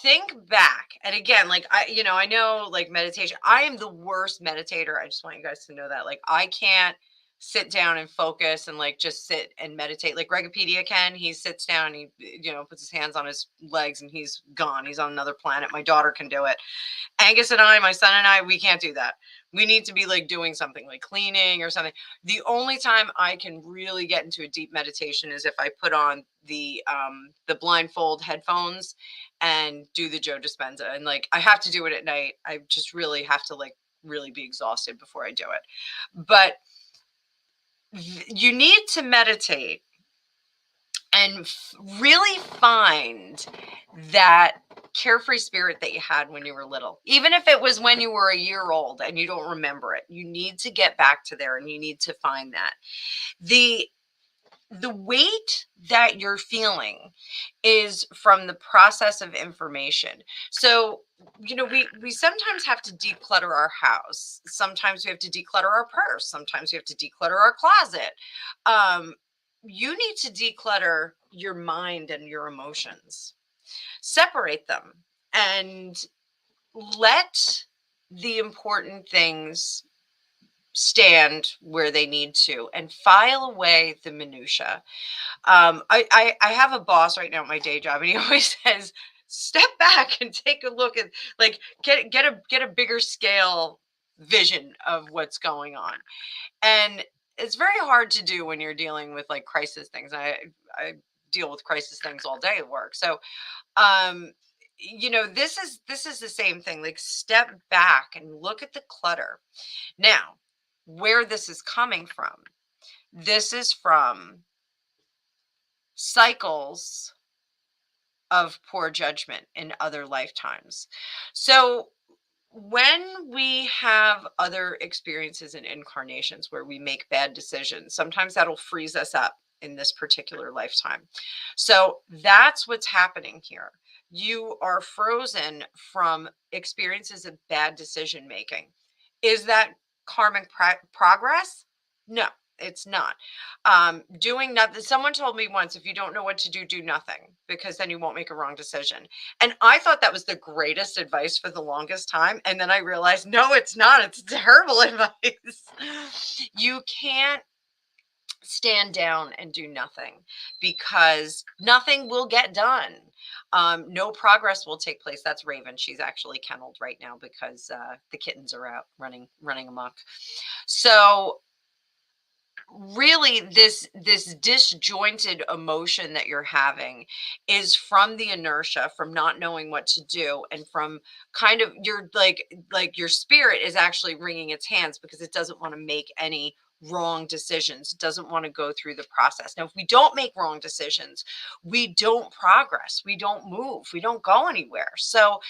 Think back. And again, like I know like meditation, I am the worst meditator. I just want you guys to know that. Like I can't sit down and focus and like just sit and meditate like Gregopedia can. He sits down, he puts his hands on his legs and he's gone. He's on another planet. My daughter can do it. Angus and I, my son and I, we can't do that. We need to be like doing something like cleaning or something. The only time I can really get into a deep meditation is if I put on the blindfold headphones and do the Joe Dispenza. And like I have to do it at night. I just really have to like really be exhausted before I do it. But you need to meditate and really find that carefree spirit that you had when you were little, even if it was when you were a year old and you don't remember it. You need to get back to there and you need to find that. The weight that you're feeling is from the process of information. So we sometimes have to declutter our house. Sometimes we have to declutter our purse. Sometimes we have to declutter our closet. You need to declutter your mind and your emotions, separate them, and let the important things stand where they need to and file away the minutia. I have a boss right now at my day job, and he always says, "Step back and take a look at, like, get a bigger scale vision of what's going on." And it's very hard to do when you're dealing with like crisis things. I deal with crisis things all day at work. So um this is the same thing. Like, step back and look at the clutter. Now, where this is coming from, this is from cycles of poor judgment in other lifetimes. So when we have other experiences and incarnations where we make bad decisions, sometimes that'll freeze us up in this particular lifetime. So that's what's happening here. You are frozen from experiences of bad decision making. Is that karmic progress? No, it's not. Doing nothing. Someone told me once, if you don't know what to do, do nothing, because then you won't make a wrong decision. And I thought that was the greatest advice for the longest time. And then I realized, no, it's not. It's terrible advice. You can't stand down and do nothing, because nothing will get done. No progress will take place. That's Raven. She's actually kenneled right now because the kittens are out running amok. So really, this disjointed emotion that you're having is from the inertia, from not knowing what to do, and from kind of your like your spirit is actually wringing its hands because it doesn't want to make any wrong decisions. It doesn't want to go through the process. Now, if we don't make wrong decisions, we don't progress, we don't move, we don't go anywhere. So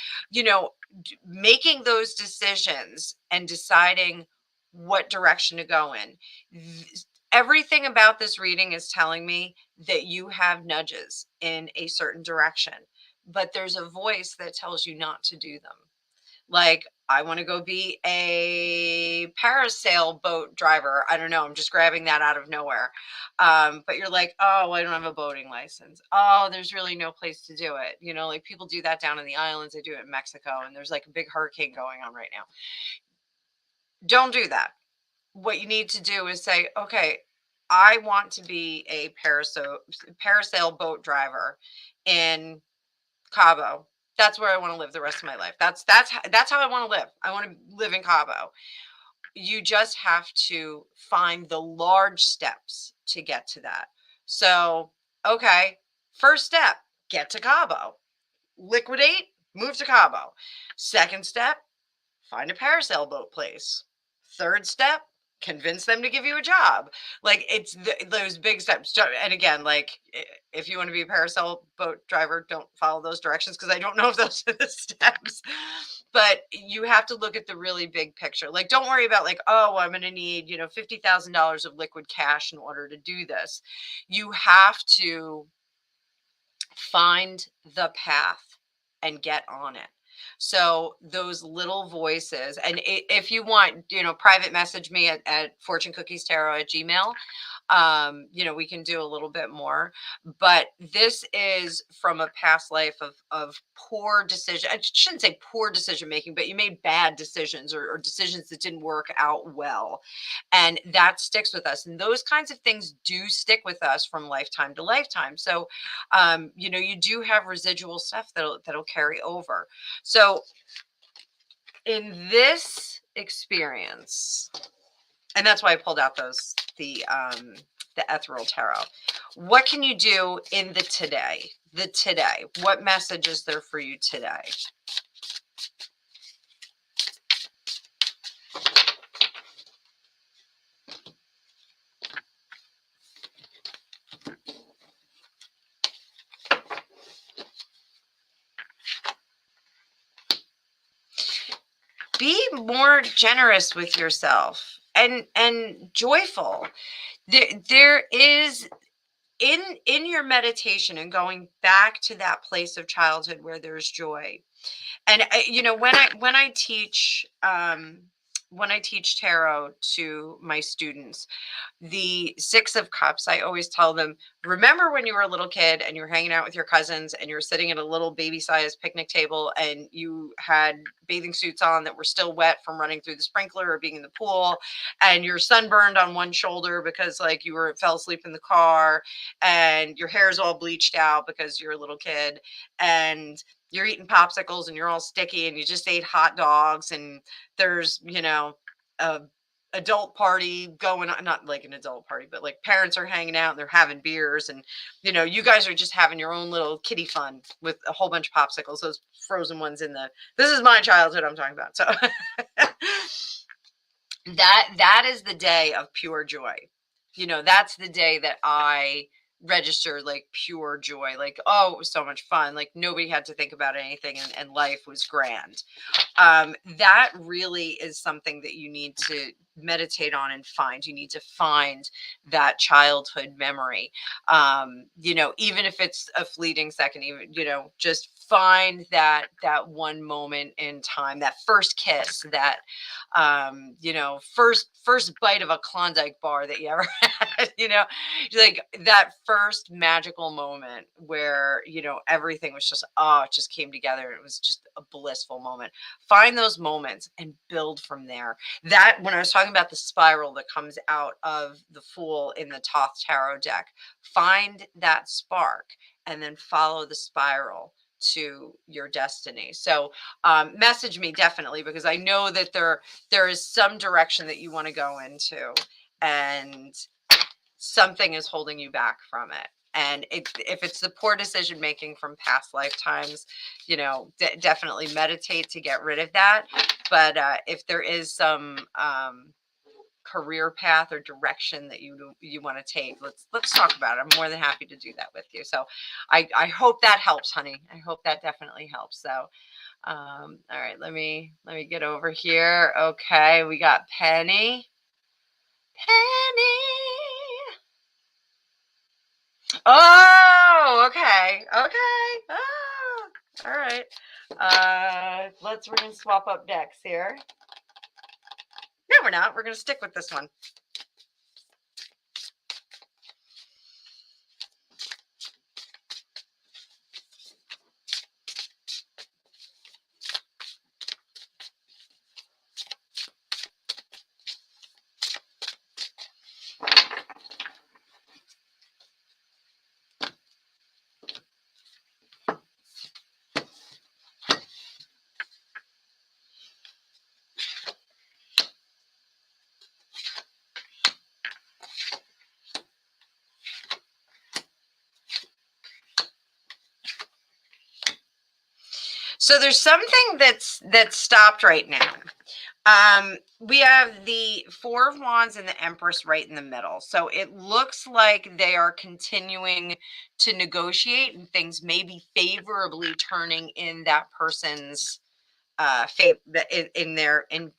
making those decisions and deciding what direction to go in, everything about this reading is telling me that you have nudges in a certain direction, but there's a voice that tells you not to do them. Like, I want to go be a parasail boat driver. I don't know. I'm just grabbing that out of nowhere. But you're like, oh, I don't have a boating license. Oh, there's really no place to do it. Like, people do that down in the islands. They do it in Mexico, and there's like a big hurricane going on right now. Don't do that. What you need to do is say, okay, I want to be a parasail boat driver in Cabo. That's where I want to live the rest of my life. That's how I want to live. I want to live in Cabo. You just have to find the large steps to get to that. So, okay, first step, get to Cabo. Liquidate, move to Cabo. Second step, find a parasail boat place. Third step, convince them to give you a job. Like, it's those big steps. And again, like, if you want to be a parasail boat driver, don't follow those directions, because I don't know if those are the steps. But you have to look at the really big picture. Like, don't worry about like, oh, I'm going to need, $50,000 of liquid cash in order to do this. You have to find the path and get on it. So those little voices, and if you want, private message me at fortunecookiestarot@gmail. We can do a little bit more, but this is from a past life of poor decision. I shouldn't say poor decision making, but you made bad decisions, or decisions that didn't work out well. And that sticks with us. And those kinds of things do stick with us from lifetime to lifetime. So, you do have residual stuff that'll carry over. So in this experience, and that's why I pulled out the ethereal tarot. What can you do in the today? The today. What message is there for you today? Be more generous with yourself and joyful. There is, in your meditation and going back to that place of childhood where there's joy. And when I teach when I teach tarot to my students, the Six of Cups, I always tell them, remember when you were a little kid and you were hanging out with your cousins and you were sitting at a little baby-sized picnic table and you had bathing suits on that were still wet from running through the sprinkler or being in the pool, and you're sunburned on one shoulder because like you were fell asleep in the car, and your hair is all bleached out because you're a little kid, and you're eating popsicles and you're all sticky and you just ate hot dogs, and there's, a adult party going on, not like an adult party, but like parents are hanging out and they're having beers, and you guys are just having your own little kiddie fun with a whole bunch of popsicles, those frozen ones in the this is my childhood I'm talking about. So that is the day of pure joy. That's the day that I registered like pure joy, like, oh, it was so much fun, like nobody had to think about anything, and life was grand. That really is something that you need to meditate on and find. You need to find that childhood memory. Even if it's a fleeting second, even, just find that one moment in time, that first kiss, that first bite of a Klondike bar that you ever had, like that first magical moment where, everything was just, oh, it just came together. It was just a blissful moment. Find those moments and build from there. That, when I was talking about the spiral that comes out of the Fool in the Thoth Tarot deck, find that spark and then follow the spiral to your destiny. So message me definitely, because I know that there is some direction that you want to go into, and something is holding you back from it. And if it's the poor decision making from past lifetimes, definitely meditate to get rid of that. But if there is some career path or direction that you want to take, let's talk about it. I'm more than happy to do that with you. So I hope that helps, honey. I hope that definitely helps. So all right, let me get over here. Okay, we got Penny. Oh, okay. Oh, all right. We're gonna swap up decks here. No, we're not. We're gonna stick with this one. So there's something that's stopped right now. We have the Four of Wands and the Empress right in the middle. So it looks like they are continuing to negotiate, and things may be favorably turning in that person's favor, in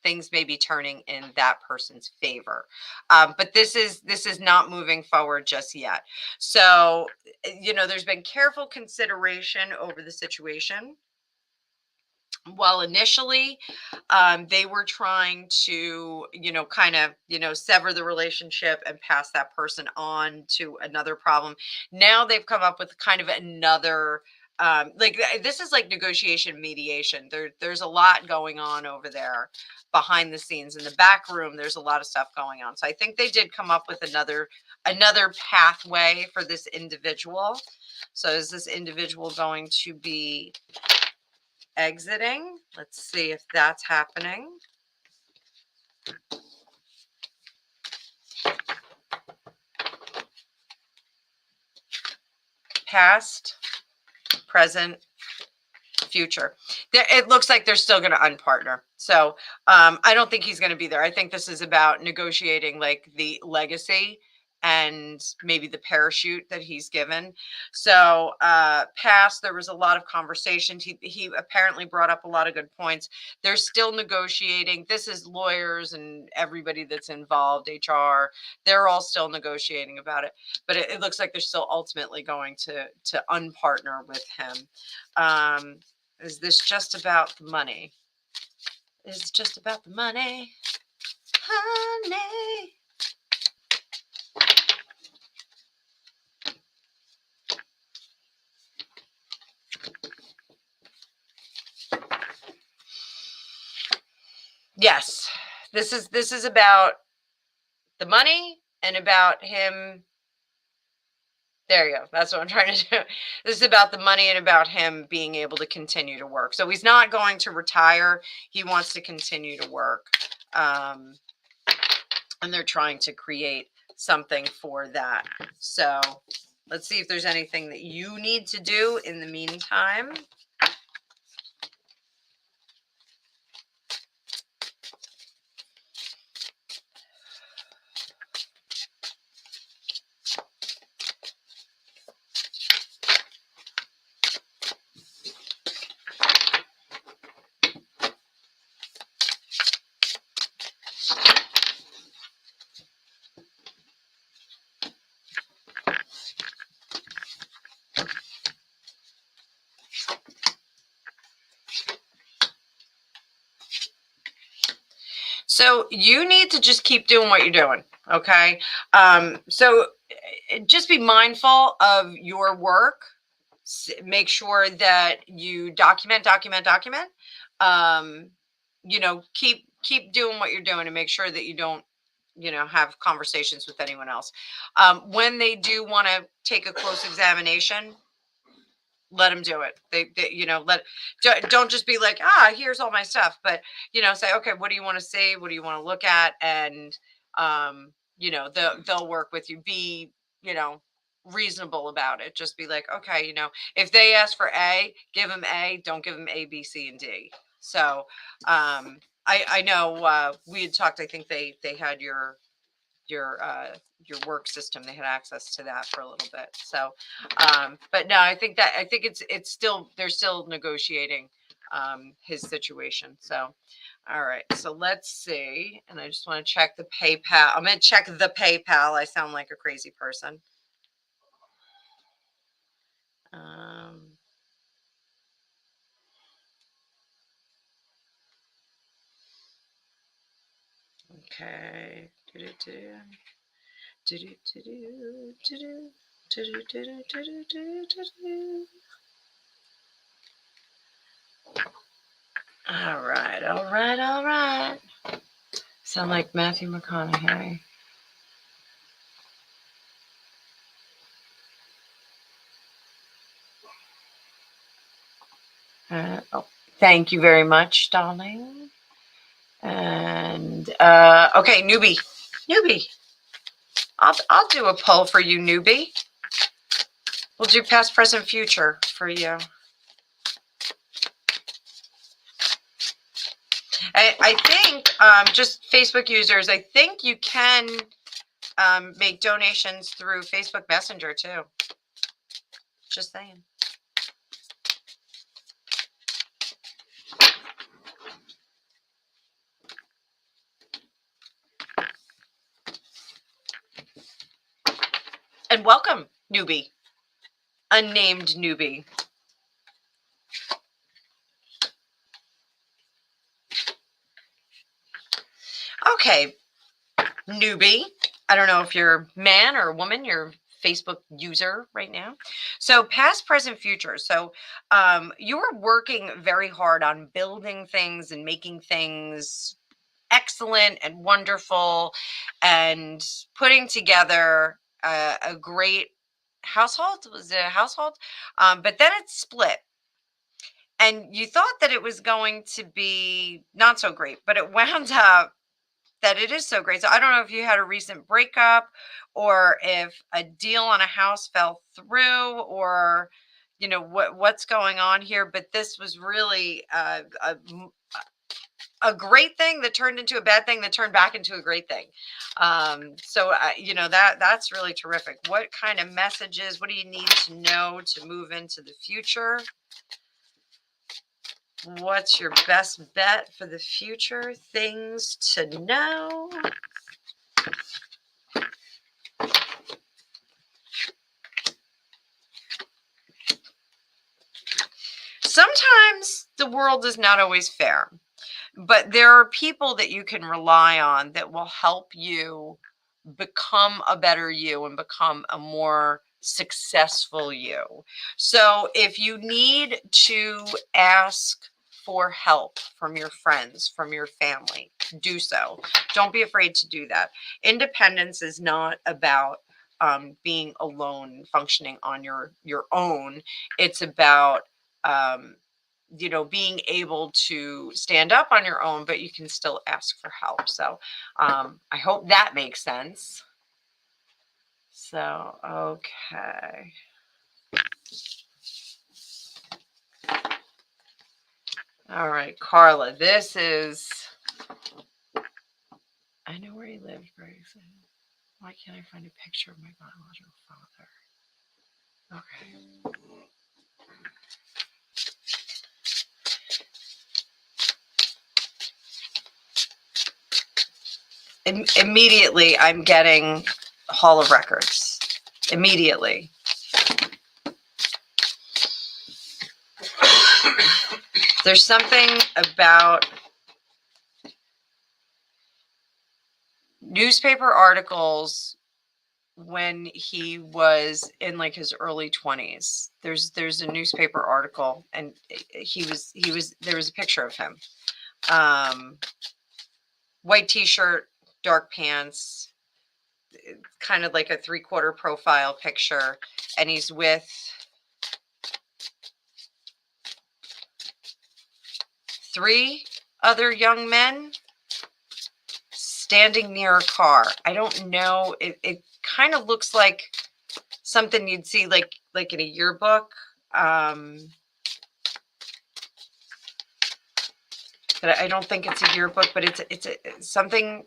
things may be turning in that person's favor. But this is not moving forward just yet. So, there's been careful consideration over the situation. While initially they were trying to, kind of, sever the relationship and pass that person on to another problem, now they've come up with kind of another, this is like negotiation mediation. There's a lot going on over there behind the scenes. In the back room, there's a lot of stuff going on. So I think they did come up with another pathway for this individual. So is this individual going to be exiting? Let's see if that's happening. Past, present, future. It looks like they're still going to unpartner. So I don't think he's going to be there. I think this is about negotiating like the legacy and maybe the parachute that he's given. So past, there was a lot of conversation. He apparently brought up a lot of good points. They're still negotiating. This is lawyers and everybody that's involved, HR. They're all still negotiating about it. But it looks like they're still ultimately going to unpartner with him. Is this just about the money? It's just about the money, honey. Yes, this is about the money and about him. There you go. That's what I'm trying to do. This is about the money and about him being able to continue to work. So he's not going to retire. He wants to continue to work. And they're trying to create something for that. So let's see if there's anything that you need to do in the meantime. So you need to just keep doing what you're doing. Okay. So just be mindful of your work. Make sure that you document. Keep doing what you're doing and make sure that you don't, have conversations with anyone else. When they do want to take a close examination, let them do it. Don't just be like, here's all my stuff, but say, okay, what do you want to see? What do you want to look at? And they'll work with you. Be, reasonable about it. Just be like, okay, if they ask for A, give them A. Don't give them A, B, C, and D. So I know we had talked. I think they had your work system. They had access to that for a little bit. So but no, I think it's still, they're still negotiating his situation. So all right, so let's see. And I just want to check the PayPal. I'm going to check the PayPal. I sound like a crazy person. Okay. All right. Sound like Matthew McConaughey. Thank you very much, darling. And okay, newbie. I'll do a poll for you, newbie. We'll do past, present, future for you. I think just Facebook users, I think you can make donations through Facebook Messenger too. Just saying. And welcome, newbie. Unnamed newbie. Okay, newbie. I don't know if you're a man or a woman, you're a Facebook user right now. So past, present, future. So you're working very hard on building things and making things excellent and wonderful and putting together a great household. Was it a household? But then it split. And you thought that it was going to be not so great, but it wound up that it is so great. So I don't know if you had a recent breakup or if a deal on a house fell through or what's going on here, but this was really a great thing that turned into a bad thing that turned back into a great thing. So that's really terrific. What kind of messages, what do you need to know to move into the future? What's your best bet for the future? Things to know. Sometimes the world is not always fair. But there are people that you can rely on that will help you become a better you and become a more successful you. So if you need to ask for help from your friends, from your family, do so. Don't be afraid to do that. Independence is not about being alone, functioning on your own. It's about being able to stand up on your own, but you can still ask for help. So I hope that makes sense. So, okay. All right, Carla, this is, I know where he lived, Briggs. Why can't I find a picture of my biological father? Okay. Immediately, I'm getting Hall of Records. Immediately. There's something about newspaper articles when he was in like his early 20s. There's a newspaper article, and there was a picture of him. White t-shirt, dark pants, kind of like a 3/4 profile picture, and he's with 3 other young men standing near a car. I don't know. It kind of looks like something you'd see like in a yearbook. But I don't think it's a yearbook, but it's something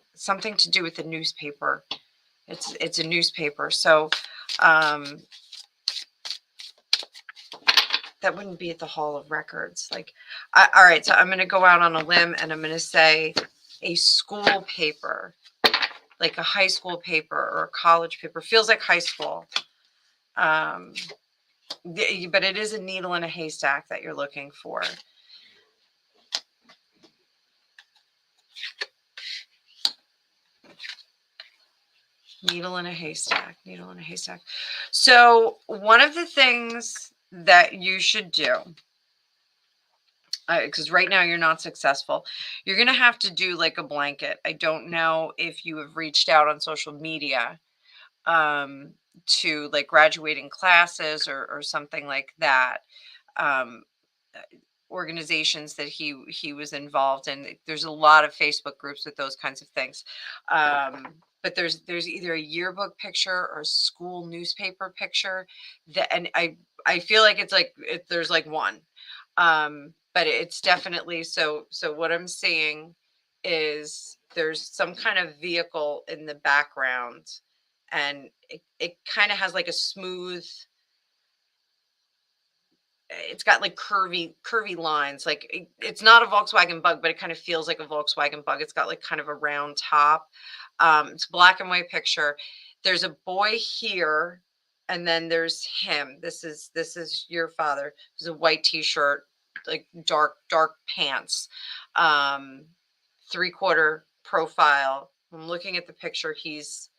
to do with the newspaper. It's a newspaper. So that wouldn't be at the Hall of Records. Like, all right, so I'm going to go out on a limb and I'm going to say a school paper, like a high school paper or a college paper. Feels like high school. But it is a needle in a haystack that you're looking for. Needle in a haystack, needle in a haystack. So one of the things that you should do, because right now you're not successful, you're going to have to do like a blanket. I don't know if you have reached out on social media to like graduating classes or something like that. Organizations that he was involved in. There's a lot of Facebook groups with those kinds of things. But there's either a yearbook picture or a school newspaper picture and I feel like it's like there's like one. But it's definitely so what I'm seeing is there's some kind of vehicle in the background, and it kind of has like a smooth, it's got like curvy lines. Like it's not a Volkswagen Bug, but it kind of feels like a Volkswagen Bug. It's got like kind of a round top. It's a black and white picture. There's a boy here, and then there's him. This is your father. There's a white t-shirt, like dark pants, 3/4 profile. I'm looking at the picture. He's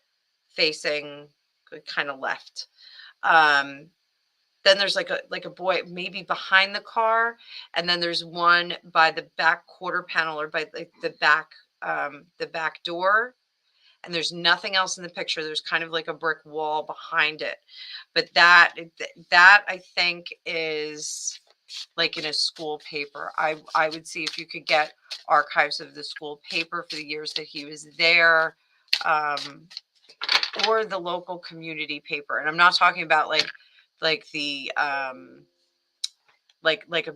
facing kind of left. Then there's like a boy maybe behind the car, and then there's one by the back quarter panel or by like the back door, and there's nothing else in the picture. There's kind of like a brick wall behind it. But that I think is like in a school paper. I would see if you could get archives of the school paper for the years that he was there, or the local community paper. And I'm not talking about like the like a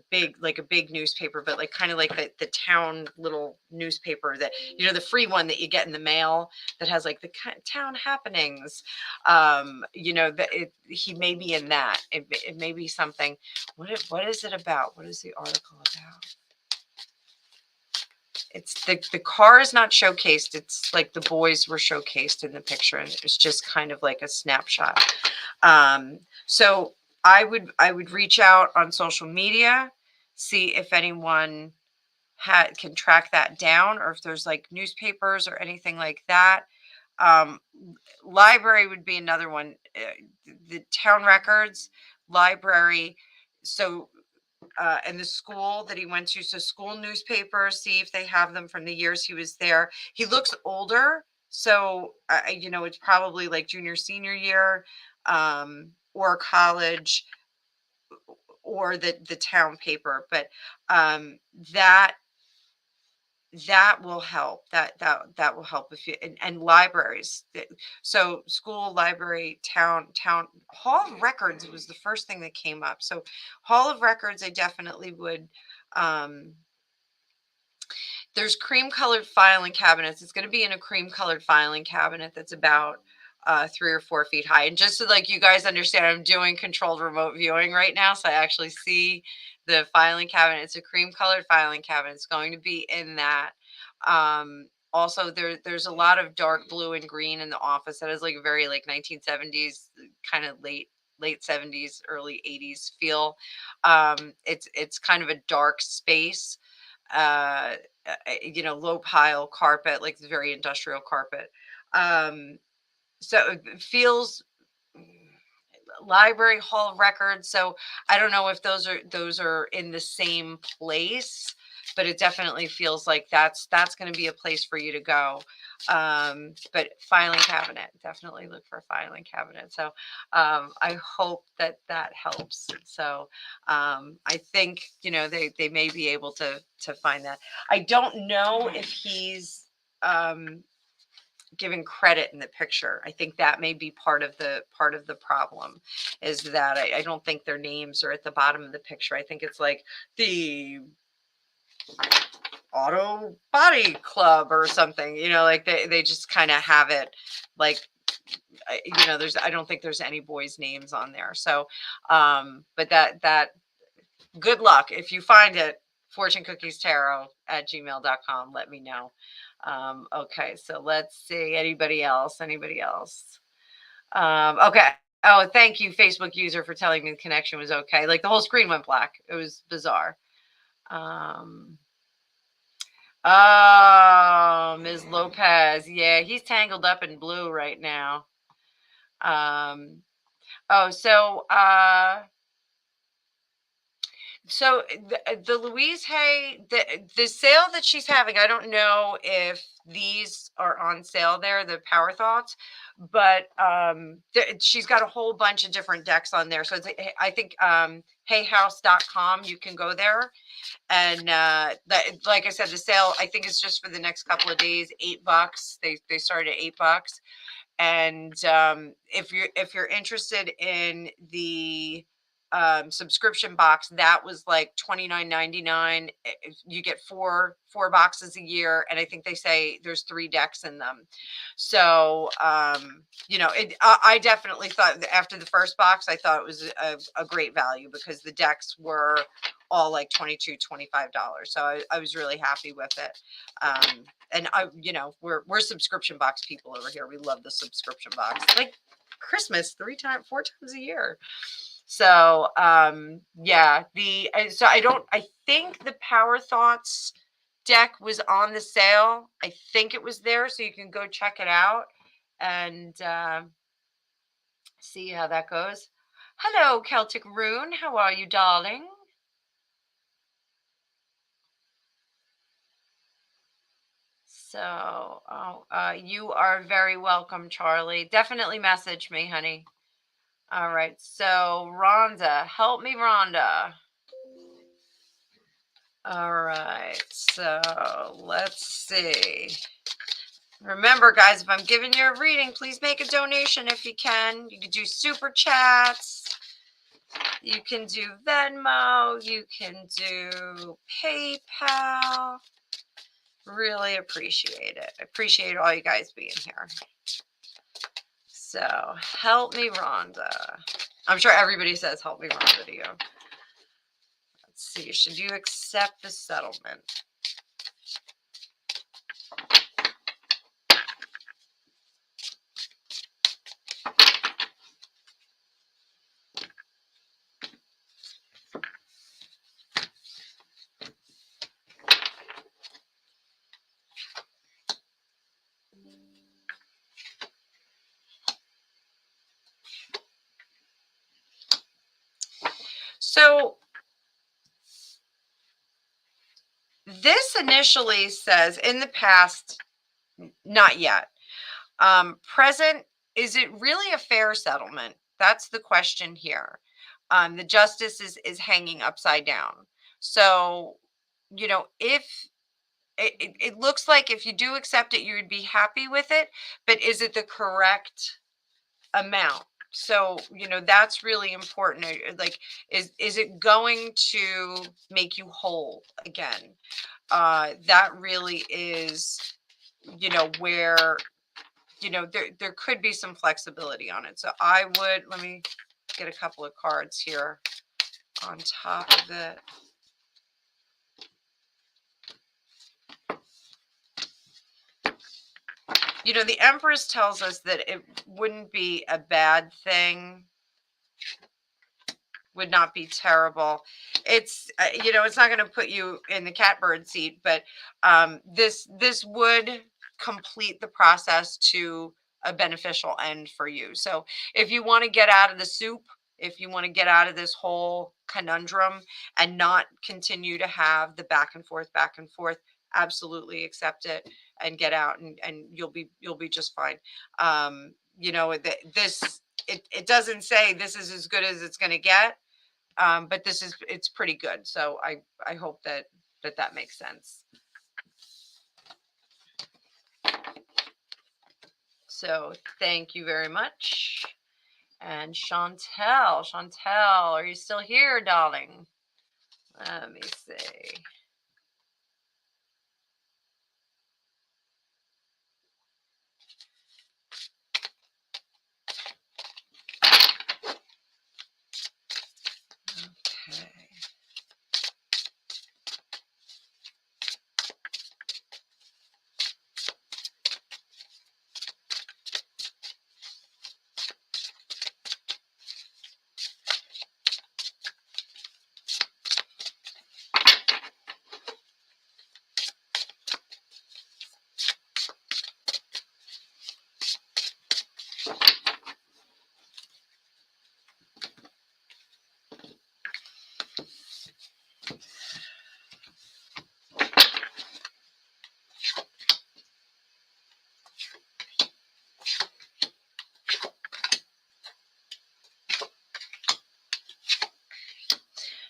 big newspaper, but like kind of like the town little newspaper that, the free one that you get in the mail that has like the town happenings. That he may be in that. It may be something. What is it about? What is the article about? It's the car is not showcased. It's like the boys were showcased in the picture, and it's just kind of like a snapshot. So I would reach out on social media, see if anyone can track that down, or if there's like newspapers or anything like that. Um, Library would be another one. The town records, library. So and the school that he went to. So school newspapers, see if they have them from the years he was there. He looks older, so it's probably like junior, senior year, or college, or the town paper. But um, that that will help. That will help if you and libraries. So school, library, town hall of records was the first thing that came up. So hall of records, I definitely would. Um, there's cream colored filing cabinets. It's going to be in a cream colored filing cabinet that's about 3 or 4 feet high. And just so like you guys understand, I'm doing controlled remote viewing right now, so I actually see the filing cabinet. It's a cream colored filing cabinet. It's going to be in that. Also, there's a lot of dark blue and green in the office that is like very like 1970s, kind of late 70s, early 80s feel. It's kind of a dark space. Uh, Low pile carpet, like very industrial carpet. So it feels library, hall of records. So I don't know if those are in the same place, but it definitely feels like that's going to be a place for you to go. But filing cabinet, definitely look for a filing cabinet. So I hope that helps. So I think they may be able to find that. I don't know if he's given credit in the picture. I think that may be part of the problem, is that I don't think their names are at the bottom of the picture. I think it's like the Auto Body Club or something, like they just kind of have it like, I don't think there's any boys' names on there. So but that good luck if you find it. fortunecookiestarot@gmail.com. Let me know. Okay, so let's see. Anybody else? Okay. Oh, thank you, Facebook user, for telling me the connection was okay. Like the whole screen went black. It was bizarre. Oh, Ms. Lopez. Yeah, he's tangled up in blue right now. Oh, so the Louise Hay, the sale that she's having, I don't know if these are on sale there, the Power Thoughts, but she's got a whole bunch of different decks on there. So it's, I think hayhouse.com, you can go there. And like I said, the sale, I think, is just for the next couple of days, $8. They started at $8. And if you're interested in the subscription box, that was like $29.99. You get four boxes a year, and I think they say there's 3 decks in them. So I definitely thought that after the first box, I thought it was a great value, because the decks were all like $22, $25. So I was really happy with it. And we're subscription box people over here. We love the subscription box, like Christmas 4 times a year. So yeah, so I think the Power Thoughts deck was on the sale. I think it was there, so you can go check it out and see how that goes. Hello, Celtic Rune. How are you, darling? So, you are very welcome, Charlie. Definitely message me, honey. All right. So, Rhonda, help me, Rhonda. All right. So, let's see. Remember, guys, if I'm giving you a reading, please make a donation if you can. You can do super chats. You can do Venmo. You can do PayPal. Really appreciate it. I appreciate all you guys being here. So, help me, Rhonda. I'm sure everybody says help me, Rhonda, to you. Let's see. Should you accept the settlement? So this initially says in the past, not yet. Present, is it really a fair settlement? That's the question here. The justice is hanging upside down. So, if it looks like if you do accept it, you would be happy with it, but is it the correct amount? So, that's really important. Like, is it going to make you whole again? That really is, where there could be some flexibility on it. So I would, let me get a couple of cards here on top of it. The Empress tells us that it wouldn't be a bad thing, would not be terrible. It's it's not going to put you in the catbird seat, but this would complete the process to a beneficial end for you. So if you want to get out of the soup, if you want to get out of this whole conundrum and not continue to have the back and forth, absolutely accept it and get out, and you'll be just fine. This, it doesn't say this is as good as it's going to get, but it's pretty good. So I hope that makes sense. So thank you very much. And Chantel, are you still here, darling? Let me see. Okay.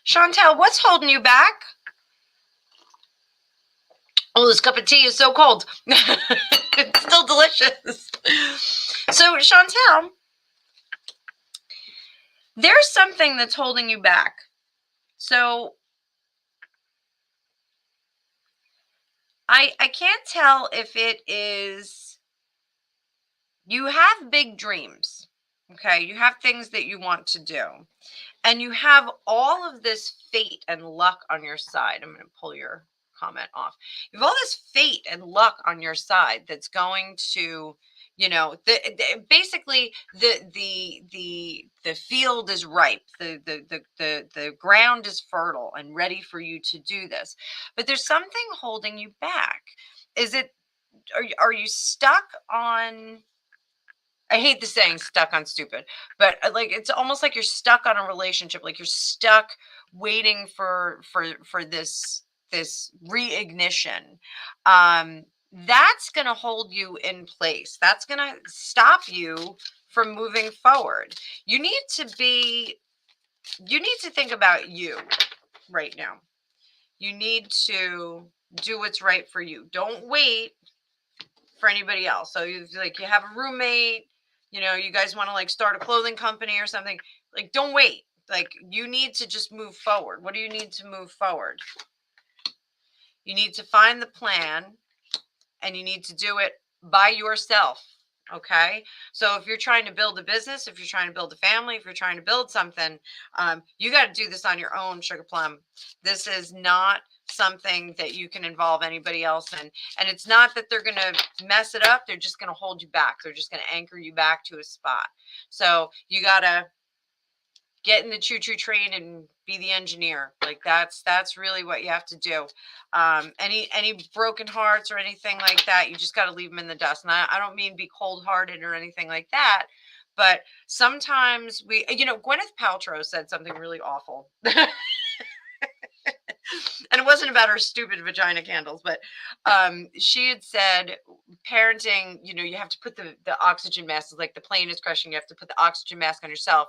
Chantel, what's holding you back? Oh, this cup of tea is so cold. It's still delicious. So, Chantel, there's something that's holding you back. So, I can't tell if it is, you have big dreams. Okay, you have things that you want to do. And you have all of this fate and luck on your side. I'm going to pull your comment off. You have all this fate and luck on your side that's going to, basically the field is ripe. The ground is fertile and ready for you to do this. But there's something holding you back. Is it, are you stuck on, I hate the saying stuck on stupid, but like it's almost like you're stuck on a relationship, like you're stuck waiting for this reignition. That's going to hold you in place. That's going to stop you from moving forward. You need to think about you right now. You need to do what's right for you. Don't wait for anybody else. So you have a roommate, you guys want to like start a clothing company or something, like don't wait. Like you need to just move forward. What do you need to move forward? You need to find the plan and you need to do it by yourself. Okay. So if you're trying to build a business, if you're trying to build a family, if you're trying to build something, you got to do this on your own, Sugar Plum. This is not something that you can involve anybody else in. And it's not that they're going to mess it up. They're just going to hold you back. They're just going to anchor you back to a spot. So you got to get in the choo-choo train and be the engineer. Like that's really what you have to do. Any broken hearts or anything like that, you just got to leave them in the dust. And I don't mean be cold-hearted or anything like that, But sometimes Gwyneth Paltrow said something really awful. And it wasn't about her stupid vagina candles, but she had said parenting, you have to put the oxygen mask, like the plane is crushing, you have to put the oxygen mask on yourself.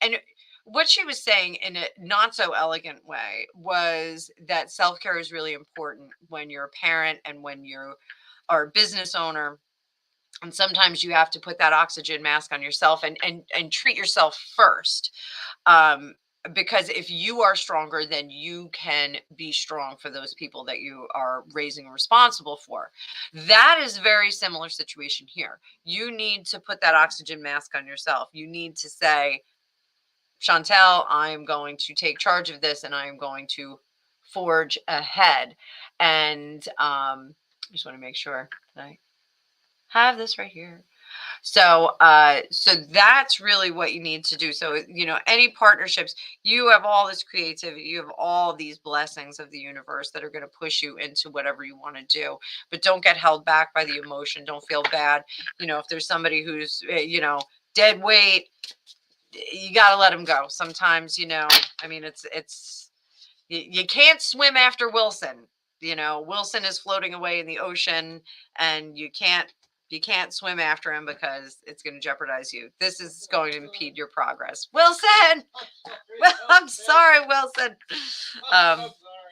And what she was saying in a not so elegant way was that self-care is really important when you're a parent and when you are a business owner. And sometimes you have to put that oxygen mask on yourself and treat yourself first. Um, because if you are stronger, then you can be strong for those people that you are raising and responsible for. That is a very similar situation here. You need to put that oxygen mask on yourself. You need to say, Chantel, I am going to take charge of this and I am going to forge ahead. And I just want to make sure that I have this right here. So that's really what you need to do. So, any partnerships, you have all this creativity, you have all these blessings of the universe that are going to push you into whatever you want to do, but don't get held back by the emotion. Don't feel bad. If there's somebody who's, dead weight, you got to let them go. Sometimes, I mean, you can't swim after Wilson. Wilson is floating away in the ocean and you can't swim after him because it's going to jeopardize you. This is going to impede your progress. Wilson! I'm sorry, Wilson.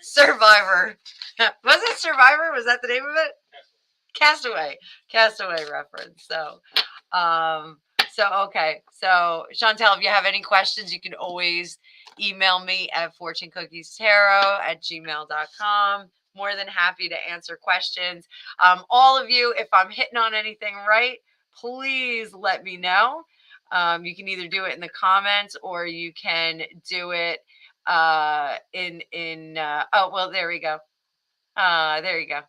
Survivor. Was it Survivor? Was that the name of it? Castaway reference. So, okay. So, Chantel, if you have any questions, you can always email me at fortunecookiestarot@gmail.com. More than happy to answer questions. All of you, if I'm hitting on anything right, please let me know. You can either do it in the comments or you can do it oh, well, there we go. There you go.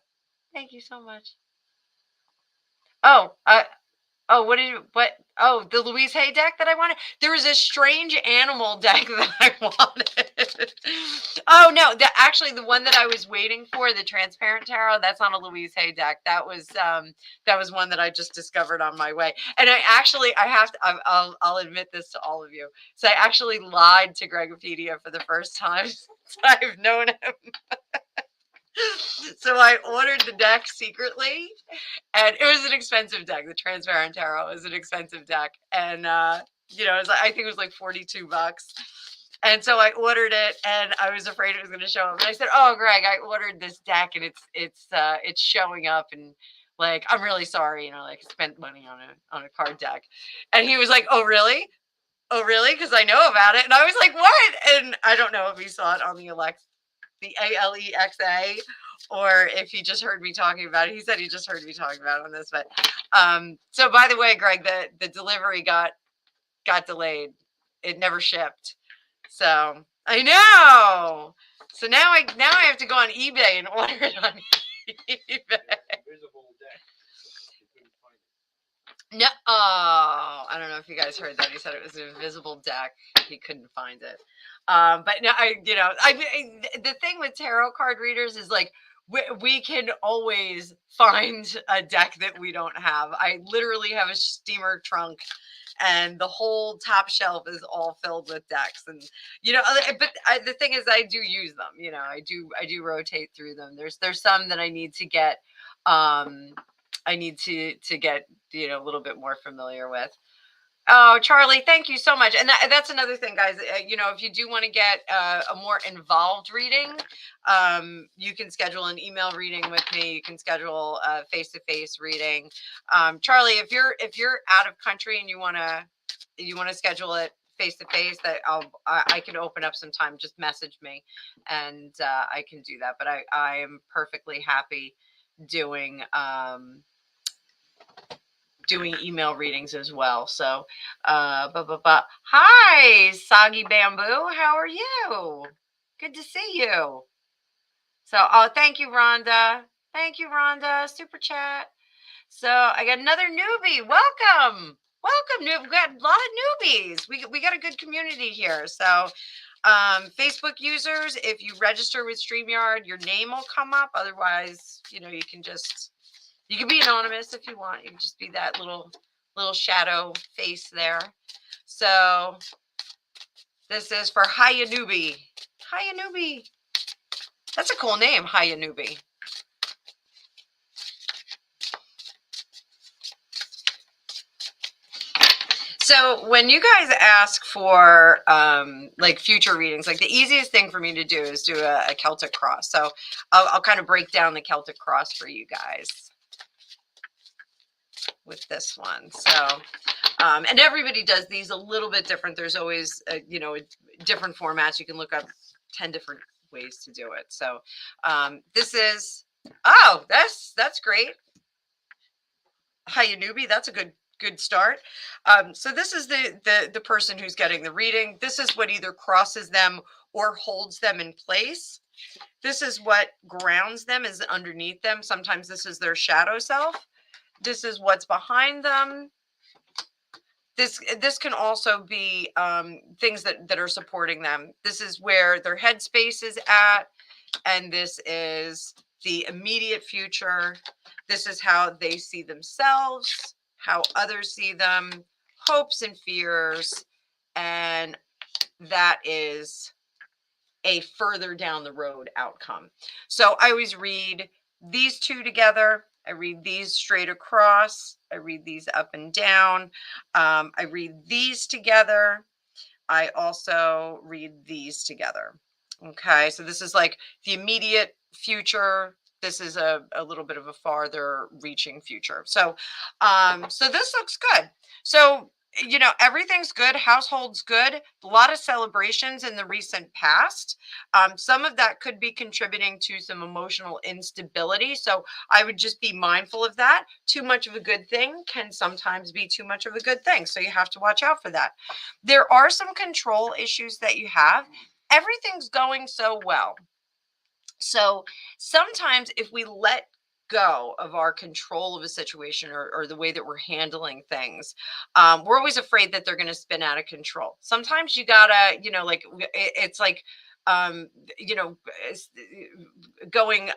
Thank you so much. Oh, the Louise Hay deck that I wanted. There was a strange animal deck that I wanted. Oh no, actually the one that I was waiting for, the transparent tarot, that's not a Louise Hay deck. That was one that I just discovered on my way. And I'll admit this to all of you. So I actually lied to Gregopedia for the first time since I've known him. So I ordered the deck secretly, and it was an expensive deck. The transparent tarot is an expensive deck, and I think it was like $42. And so I ordered it, and I was afraid it was going to show up. And I said, "Oh, Greg, I ordered this deck, and it's showing up, and like I'm really sorry, like I spent money on a card deck." And he was like, "Oh, really? Oh, really? Because I know about it." And I was like, "What?" And I don't know if he saw it on the Alexa, or if he just heard me talking about it. He said he just heard me talking about it on this, but so by the way, Greg, the delivery got delayed. It never shipped. So I know. So now I have to go on eBay and order it on eBay. No, I don't know if you guys heard that. He said it was an invisible deck. He couldn't find it. But no, the thing with tarot card readers is like we can always find a deck that we don't have. I literally have a steamer trunk, and the whole top shelf is all filled with decks. And but the thing is, I do use them. I do rotate through them. There's some that I need to get. I need to get a little bit more familiar with. Oh, Charlie, thank you so much. And that's another thing, guys. If you do want to get a more involved reading, you can schedule an email reading with me. You can schedule a face-to-face reading. Charlie, if you're out of country and you want to schedule it face-to-face, that I can open up some time. Just message me, and I can do that. But I am perfectly happy doing email readings as well. So, hi, Soggy Bamboo. How are you? Good to see you. So, thank you, Rhonda. Thank you, Rhonda. Super chat. So, I got another newbie. Welcome. We've got a lot of newbies. We got a good community here. So, Facebook users, if you register with StreamYard, your name will come up. Otherwise, you can be anonymous if you want. You can just be that little little shadow face there. So this is for Hayanubi. Hayanubi. That's a cool name, Hayanubi. So when you guys ask for like future readings, like the easiest thing for me to do is do a Celtic cross. So I'll kind of break down the Celtic cross for you guys with this one. So and everybody does these a little bit different. There's always different formats. You can look up 10 different ways to do it. So this is, oh, that's great. Hayanubi, that's a good start. So this is the person who's getting the reading. This is what either crosses them or holds them in place. This is what grounds them, is underneath them. Sometimes this is their shadow self. This is what's behind them. This can also be things that are supporting them. This is where their headspace is at, and this is the immediate future. This is how they see themselves, how others see them, hopes and fears, and that is a further down the road outcome. So I always read these two together. I read these straight across. I read these up and down. I read these together. I also read these together. Okay, so this is like the immediate future. This is a little bit of a farther reaching future. So, so this looks good. So, everything's good. Household's good. A lot of celebrations in the recent past. Some of that could be contributing to some emotional instability. So I would just be mindful of that. Too much of a good thing can sometimes be too much of a good thing. So you have to watch out for that. There are some control issues that you have. Everything's going so well. So sometimes if we let go of our control of a situation or the way that we're handling things, we're always afraid that they're going to spin out of control. Sometimes you gotta, it's like, um, you know, going,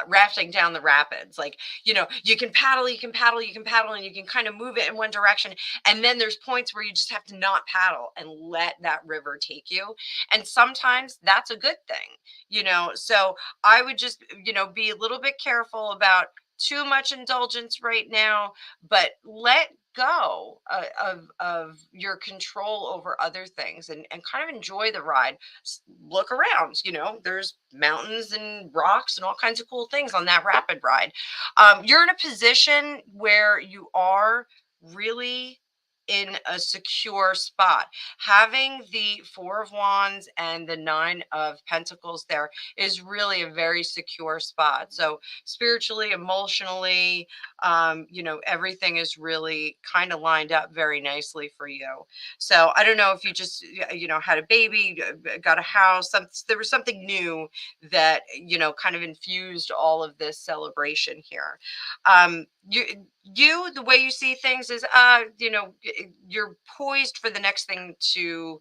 rafting down the rapids. Like, you can paddle, you can paddle, you can paddle, and you can kind of move it in one direction. And then there's points where you just have to not paddle and let that river take you. And sometimes that's a good thing. So I would just, be a little bit careful about too much indulgence right now, but let go of your control over other things, and kind of enjoy the ride. Look around, there's mountains and rocks and all kinds of cool things on that rapid ride. You're in a position where you are really in a secure spot. Having the Four of Wands and the Nine of Pentacles there is really a very secure spot. So spiritually, emotionally, everything is really kind of lined up very nicely for you. So I don't know if you just, had a baby, got a house, there was something new that, kind of infused all of this celebration here. The way you see things is, you're poised for the next thing to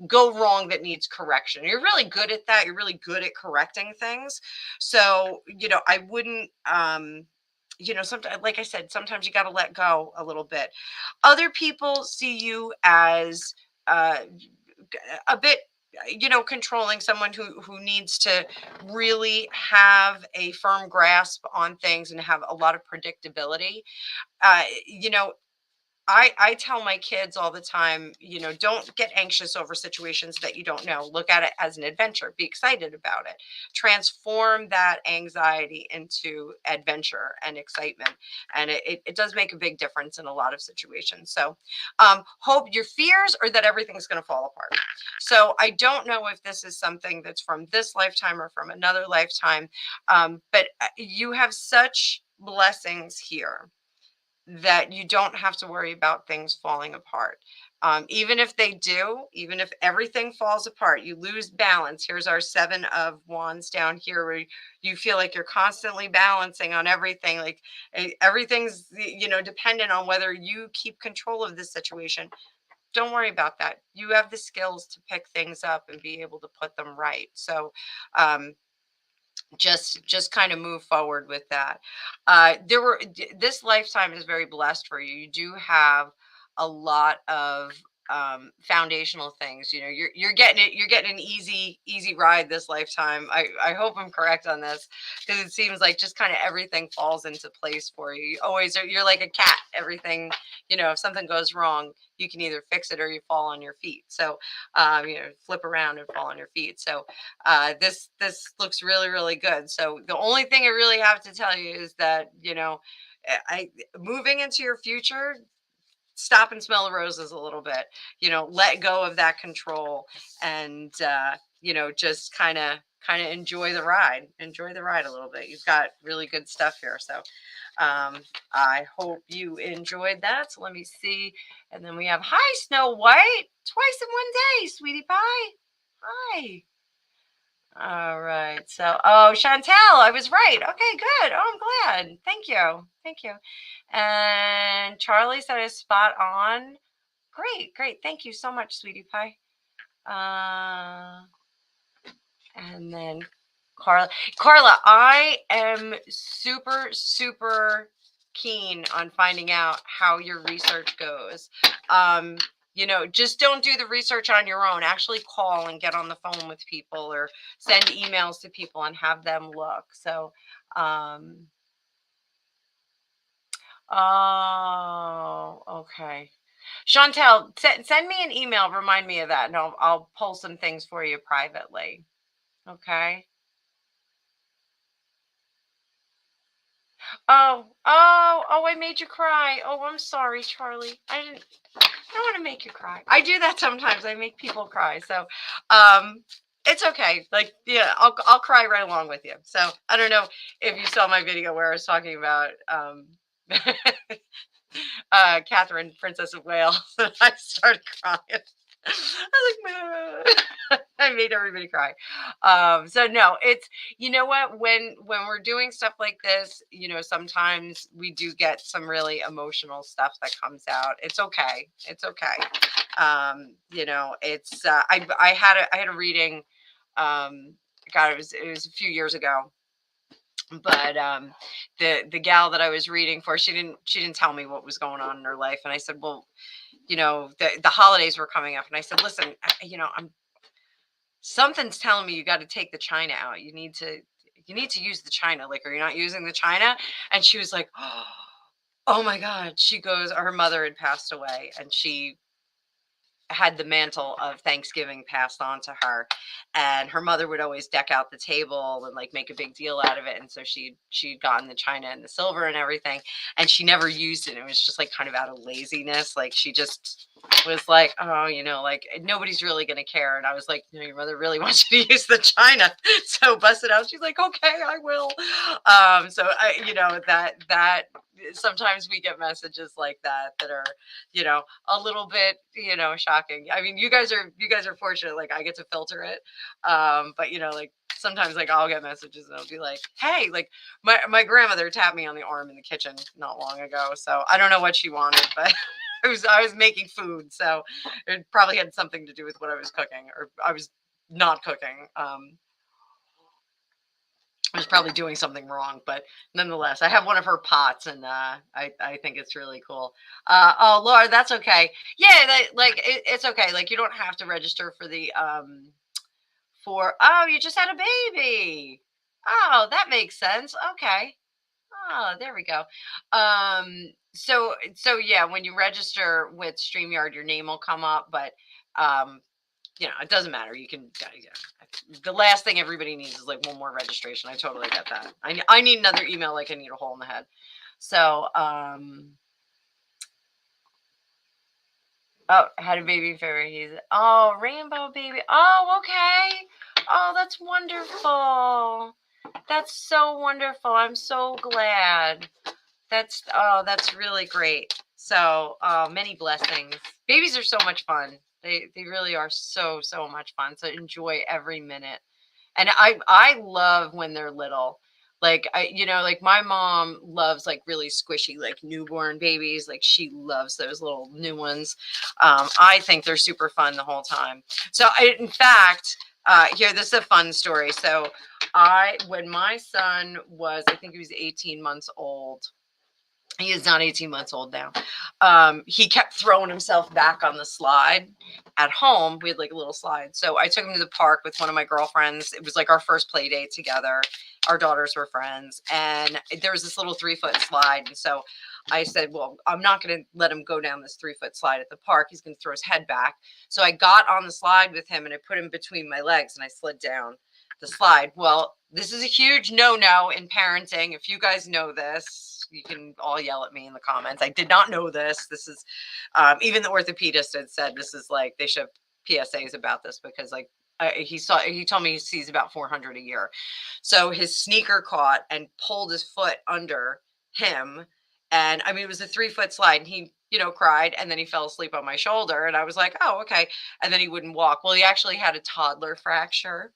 go wrong that needs correction. You're really good at that. You're really good at correcting things. So, I wouldn't, sometimes, like I said, sometimes you got to let go a little bit. Other people see you as uh, a bit, controlling, someone who needs to really have a firm grasp on things and have a lot of predictability. uh, you know I tell my kids all the time, don't get anxious over situations that you don't know. Look at it as an adventure. Be excited about it. Transform that anxiety into adventure and excitement. And it does make a big difference in a lot of situations. So hope your fears are that everything's going to fall apart. So I don't know if this is something that's from this lifetime or from another lifetime, but you have such blessings here that you don't have to worry about things falling apart. Even if they do, even if everything falls apart, you lose balance. Here's our Seven of Wands down here, where you feel like you're constantly balancing on everything. Like everything's, dependent on whether you keep control of this situation. Don't worry about that. You have the skills to pick things up and be able to put them right. So, um, just kind of move forward with that. This lifetime is very blessed for you. You do have a lot of foundational things. You're getting it. You're getting an easy ride this lifetime. I hope I'm correct on this, because it seems like just kind of everything falls into place for you. You're like a cat. Everything, if something goes wrong, you can either fix it or you fall on your feet. So flip around and fall on your feet. So this looks really good. So the only thing I really have to tell you is that I moving into your future, stop and smell the roses a little bit. Let go of that control, and just kind of enjoy the ride a little bit. You've got really good stuff here. So I hope you enjoyed that. So let me see. And then we have, hi, Snow White, twice in one day, sweetie pie. Hi. All right. So, oh, Chantel, I was right. Okay, good. Oh, I'm glad. Thank you. Thank you. And Charlie said it's spot on. Great. Thank you so much, sweetie pie. And then Carla, I am super keen on finding out how your research goes. Just don't do the research on your own. Actually call and get on the phone with people, or send emails to people and have them look. So, oh, okay. Chantel, send me an email. Remind me of that, and I'll pull some things for you privately. Okay. Oh, I made you cry. Oh, I'm sorry, Charlie. I don't want to make you cry. I do that sometimes. I make people cry. So, it's okay. Like, yeah, I'll cry right along with you. So, I don't know if you saw my video where I was talking about Catherine, Princess of Wales, and I started crying. I was like, I made everybody cry. So no, it's, you know what, when we're doing stuff like this, sometimes we do get some really emotional stuff that comes out. It's okay. It's okay. It's I had a reading. God, it was a few years ago, but the gal that I was reading for, she didn't tell me what was going on in her life, and I said, well, the holidays were coming up, and I said, listen, I'm something's telling me you got to take the china out. You need to use the china. Like, are you not using the china? And she was like, oh my God. She goes, her mother had passed away, and she had the mantle of Thanksgiving passed on to her, and her mother would always deck out the table and like make a big deal out of it. And so she'd gotten the china and the silver and everything, and she never used it. It was just like kind of out of laziness. Like, she just was like, oh, like nobody's really gonna care. And I was like, your mother really wants you to use the china, so bust it out. She's like, okay, I will. So that sometimes we get messages like that are a little bit, shocking. I mean, you guys are fortunate. Like, I get to filter it. But like sometimes, like, I'll get messages and I'll be like, hey, like my grandmother tapped me on the arm in the kitchen not long ago. So I don't know what she wanted, but I was making food. So it probably had something to do with what I was cooking, or I was not cooking. I was probably doing something wrong, but nonetheless, I have one of her pots, and I think it's really cool. Oh, Laura, that's okay. Yeah, it's okay. Like, you don't have to register for the oh, you just had a baby. Oh, that makes sense. Okay. Oh, there we go. So yeah, when you register with StreamYard, your name will come up, but um, it doesn't matter. You can, yeah. The last thing everybody needs is like one more registration. I totally get that. I need another email like I need a hole in the head. So, oh, had a baby fairy. Rainbow baby. Oh, okay. Oh, that's wonderful. That's so wonderful. I'm so glad. That's really great. So, many blessings. Babies are so much fun. They really are so much fun. So enjoy every minute. And I love when they're little. Like, like my mom loves like really squishy, like newborn babies. Like, she loves those little new ones. I think they're super fun the whole time. So in fact, here, this is a fun story. So when my son was, I think he was 18 months old. He is not 18 months old now. He kept throwing himself back on the slide at home. We had like a little slide. So I took him to the park with one of my girlfriends. It was like our first play date together. Our daughters were friends. And there was this little 3-foot slide. And so I said, well, I'm not going to let him go down this 3-foot slide at the park. He's going to throw his head back. So I got on the slide with him and I put him between my legs and I slid down the slide. Well, this is a huge no-no in parenting. If you guys know this, you can all yell at me in the comments. I did not know this. This is, even the orthopedist had said this is like, they should have PSAs about this because like he told me he sees about 400 a year. So his sneaker caught and pulled his foot under him. And I mean, it was a 3-foot slide and he, cried and then he fell asleep on my shoulder. And I was like, oh, okay. And then he wouldn't walk. Well, he actually had a toddler fracture.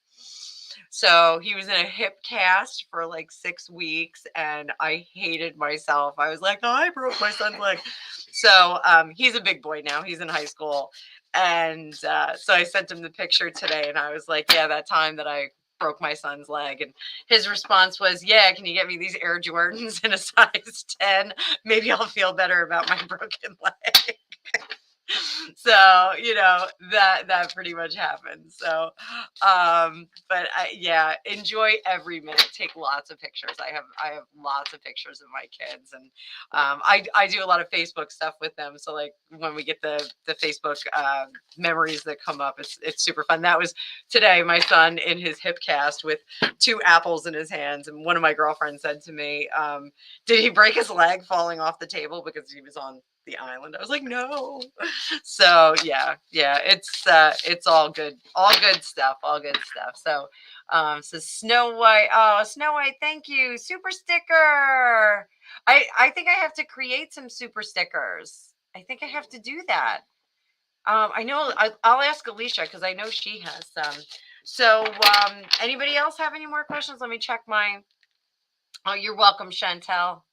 So he was in a hip cast for like 6 weeks and I hated myself. I was like, oh, I broke my son's leg. So he's a big boy now. He's in high school. And so I sent him the picture today and I was like, yeah, that time that I broke my son's leg. And his response was, yeah, can you get me these Air Jordans in a size 10? Maybe I'll feel better about my broken leg. So that pretty much happened. So but yeah, enjoy every minute. Take lots of pictures. I have lots of pictures of my kids. And I do a lot of Facebook stuff with them, so like when we get the Facebook memories that come up, it's super fun. That was today, my son in his hip cast with 2 apples in his hands, and one of my girlfriends said to me, did he break his leg falling off the table because he was on the island? I was like, no. So yeah, it's all good stuff, So so Snow White, oh, Snow White, thank you, super sticker. I think I have to create some super stickers. I think I have to do that. I know I'll ask Alicia because I know she has some. So anybody else have any more questions? Let me check my. Oh, you're welcome, Chantel.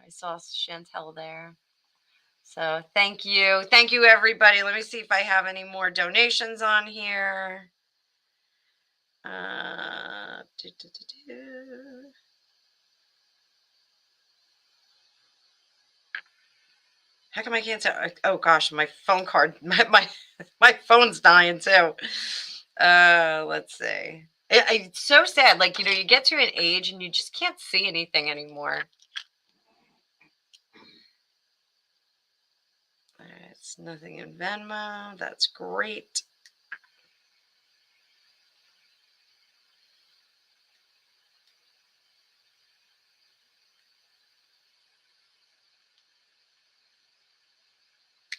I saw Chantel there. So thank you. Thank you, everybody. Let me see if I have any more donations on here. How come I can't say? Oh gosh, my phone card, my phone's dying too. Let's see. It's so sad. Like, you get to an age and you just can't see anything anymore. It's nothing in Venmo. That's great.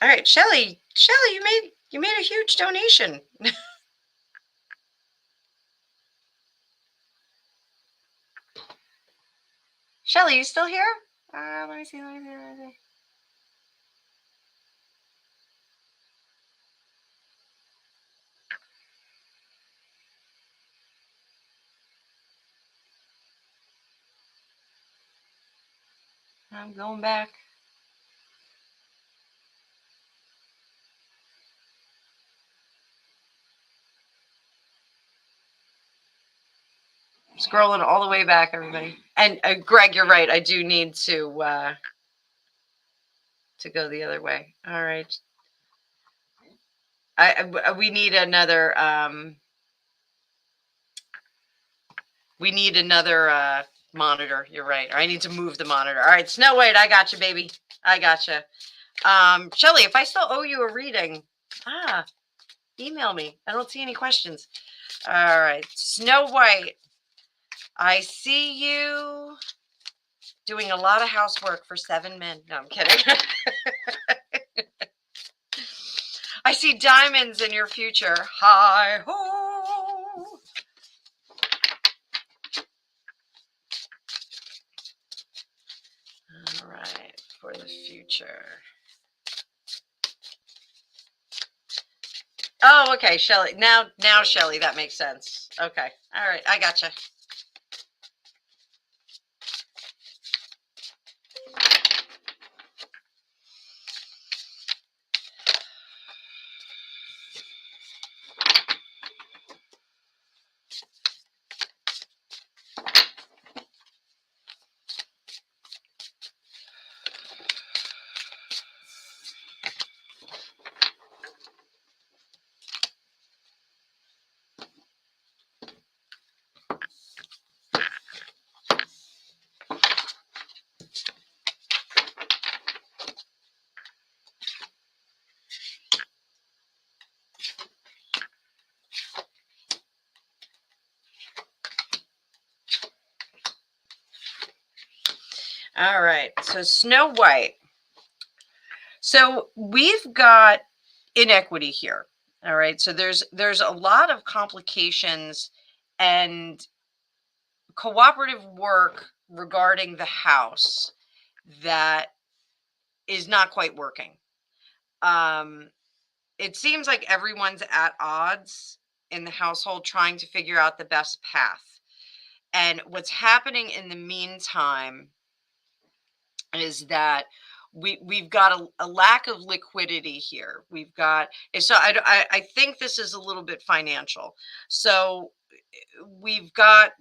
All right, Shelly, you made a huge donation. Shelly, you still here? Let me see. I'm going back. Scrolling all the way back, everybody. And Greg, you're right. I do need to go the other way. All right. We need another monitor. You're right. I need to move the monitor. All right, Snow White, I got you, baby. I got you. Shelly, if I still owe you a reading, email me. I don't see any questions. All right, Snow White, I see you doing a lot of housework for 7 men. No, I'm kidding. I see diamonds in your future. Hi ho. All right, for the future. Oh, okay, Shelly. Now, Shelly, that makes sense. Okay. All right, I gotcha. All right. So Snow White. So we've got inequity here. All right. So there's a lot of complications and cooperative work regarding the house that is not quite working. Um, it seems like everyone's at odds in the household trying to figure out the best path. And what's happening in the meantime is that we've got a lack of liquidity here. We've got so I think this is a little bit financial. So we've got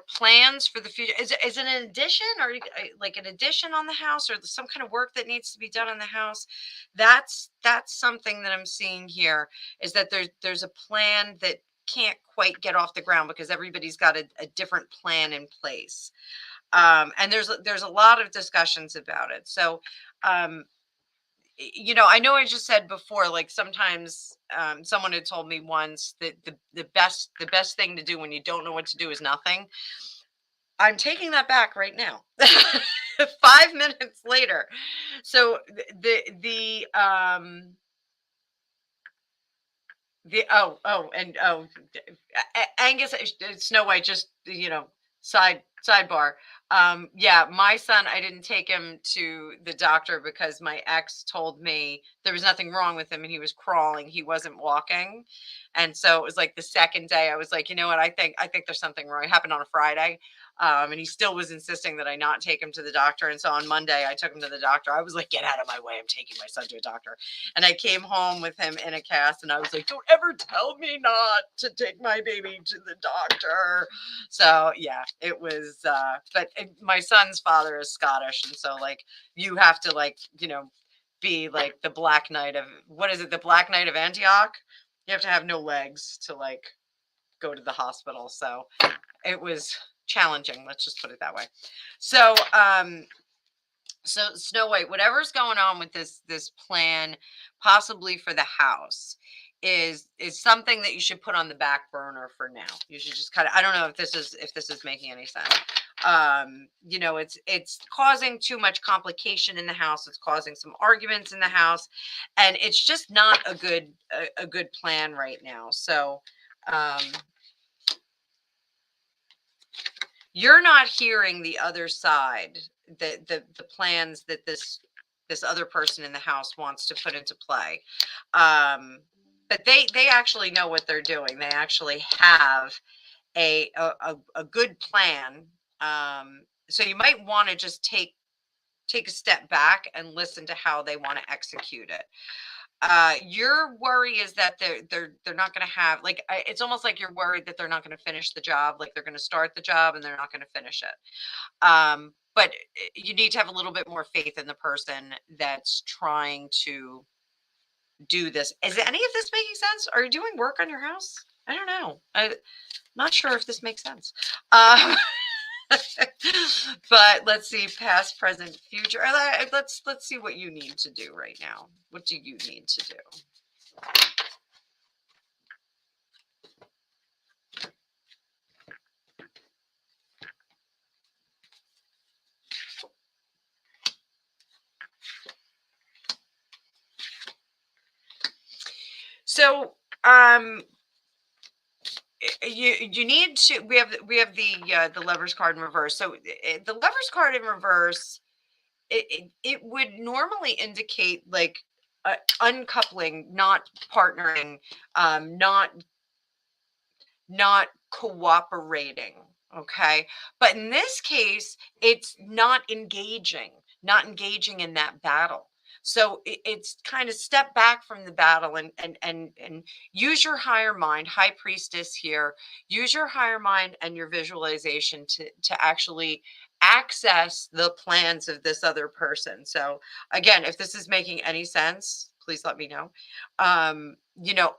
plans for the future. Is it an addition or like an addition on the house or some kind of work that needs to be done on the house? That's something that I'm seeing here, is that there's a plan that can't quite get off the ground because everybody's got a different plan in place. And there's a lot of discussions about it. So um I know I just said before, like sometimes someone had told me once that the best thing to do when you don't know what to do is nothing. I'm taking that back right now. 5 minutes later. So Angus, Snow White, just sidebar. Yeah, my son, I didn't take him to the doctor because my ex told me there was nothing wrong with him and he was crawling, he wasn't walking. And so it was like the second day I was like, you know what, I think there's something wrong. It happened on a Friday. And he still was insisting that I not take him to the doctor. And so on Monday, I took him to the doctor. I was like, get out of my way. I'm taking my son to a doctor. And I came home with him in a cast and I was like, don't ever tell me not to take my baby to the doctor. So yeah, it was, my son's father is Scottish. And so like, you have to be like the Black Knight of, what is it? The Black Knight of Antioch. You have to have no legs to like go to the hospital. So it was challenging. Let's just put it that way. So, so Snow White, whatever's going on with this plan, possibly for the house, is something that you should put on the back burner for now. You should just kind of, I don't know if this is making any sense. It's causing too much complication in the house. It's causing some arguments in the house, and it's just not a good plan right now. So you're not hearing the other side, the plans that this other person in the house wants to put into play. But they actually know what they're doing. They actually have a good plan. So you might want to just take a step back and listen to how they want to execute it. Your worry is that they're not going to have, like, it's almost like you're worried that they're not going to finish the job, like they're going to start the job and they're not going to finish it. But you need to have a little bit more faith in the person that's trying to do this. Is any of this making sense? Are you doing work on your house? I don't know. I'm not sure if this makes sense. But let's see, past, present, future. Let's see what you need to do right now. What do you need to do? So you need to, we have the Lovers card in reverse. So the Lovers card in reverse, it would normally indicate like uncoupling, not partnering, not cooperating. Okay. But in this case, it's not engaging in that battle. So it's kind of step back from the battle and use your higher mind, high priestess here. Use your higher mind and your visualization to actually access the plans of this other person. So again, if this is making any sense, please let me know.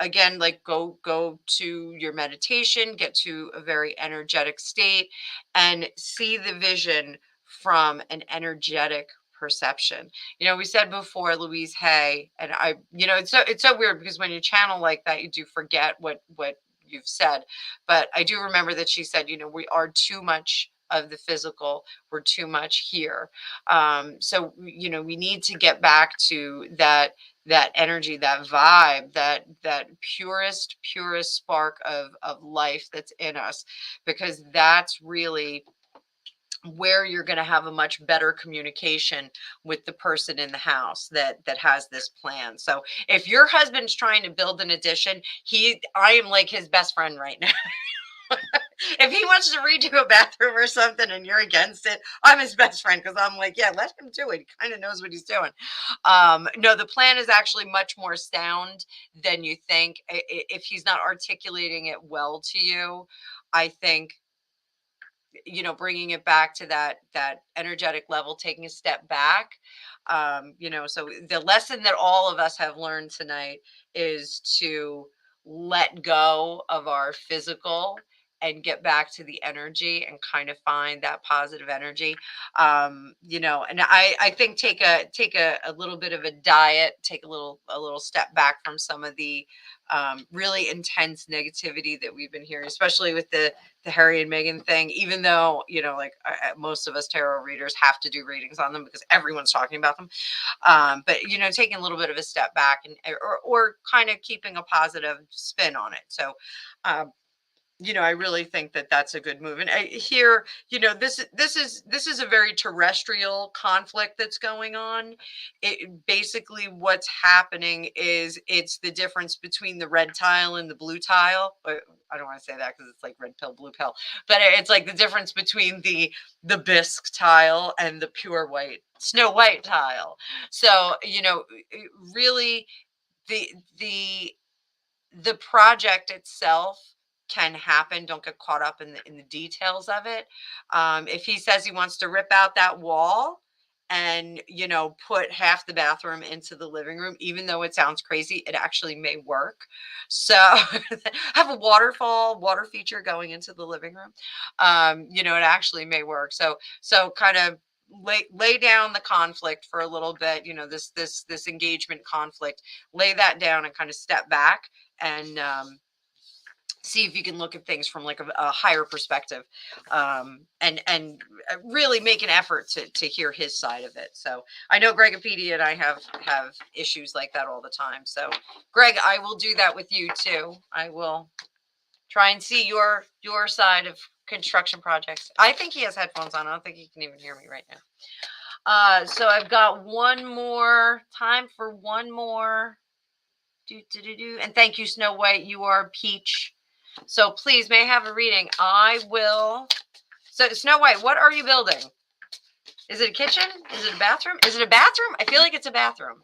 Again, like go to your meditation, get to a very energetic state and see the vision from an energetic perception. We said before Louise Hay, and it's so weird because when you channel like that, you do forget what you've said. But I do remember that she said, we are too much of the physical were too much here. So we need to get back to that energy, that vibe, that purest spark of life that's in us, because that's really where you're going to have a much better communication with the person in the house that has this plan. So if your husband's trying to build an addition, I am like his best friend right now. If he wants to redo a bathroom or something and you're against it, I'm his best friend, because I'm like, yeah, let him do it. He kind of knows what he's doing. No, the plan is actually much more sound than you think. If he's not articulating it well to you, I think bringing it back to that energetic level, taking a step back. So the lesson that all of us have learned tonight is to let go of our physical and get back to the energy and kind of find that positive energy. And I think take a little bit of a diet, take a little step back from some of the really intense negativity that we've been hearing, especially with the Harry and Meghan thing, even though, like most of us tarot readers have to do readings on them because everyone's talking about them. But, taking a little bit of a step back or kind of keeping a positive spin on it. So, I really think that that's a good move. And here, this is a very terrestrial conflict that's going on. Basically what's happening is it's the difference between the red tile and the blue tile. I don't want to say that because it's like red pill, blue pill, but it's like the difference between the bisque tile and the pure white Snow White tile. So, really the the the project itself can happen. Don't get caught up in the details of it. If he says he wants to rip out that wall and put half the bathroom into the living room, even though it sounds crazy, it actually may work. So have a water feature going into the living room. It actually may work. So kind of lay down the conflict for a little bit. This engagement conflict, lay that down and kind of step back and see if you can look at things from like a higher perspective, and really make an effort to hear his side of it. So I know Gregopedia and I have issues like that all the time. So Greg, I will do that with you too. I will try and see your side of construction projects. I think he has headphones on. I don't think he can even hear me right now. So I've got one more time for one more. And thank you, Snow White. You are peach. So please, may I have a reading? I will. So Snow White, what are you building? Is it a kitchen? Is it a bathroom? Is it a bathroom? I feel like it's a bathroom.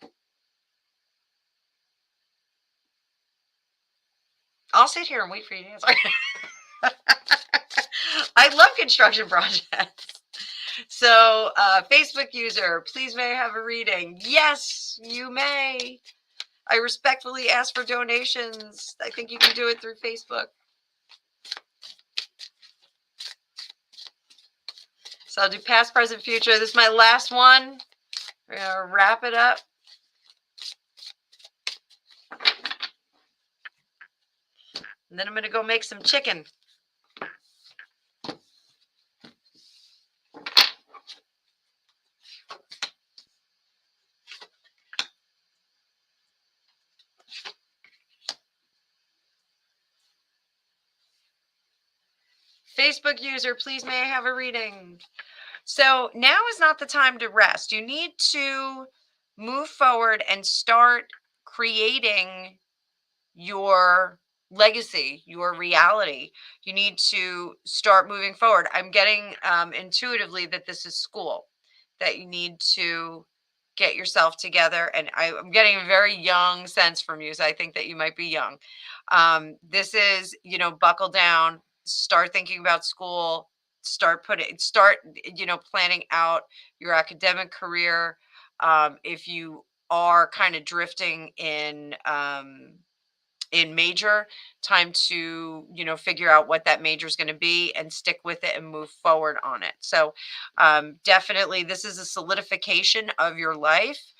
I'll sit here and wait for you to answer. I love construction projects. So Facebook user, please may I have a reading? Yes, you may. I respectfully ask for donations. I think you can do it through Facebook. So I'll do past, present, future. This is my last one. We're going to wrap it up. And then I'm going to go make some chicken. Facebook user, please may I have a reading? So now is not the time to rest. You need to move forward and start creating your legacy, your reality. You need to start moving forward. I'm getting intuitively that this is school, that you need to get yourself together. And I'm getting a very young sense from you. So I think that you might be young. This is, buckle down, start thinking about school, start, planning out your academic career. If you are kind of drifting in major, time to figure out what that major is going to be and stick with it and move forward on it. So definitely this is a solidification of your life,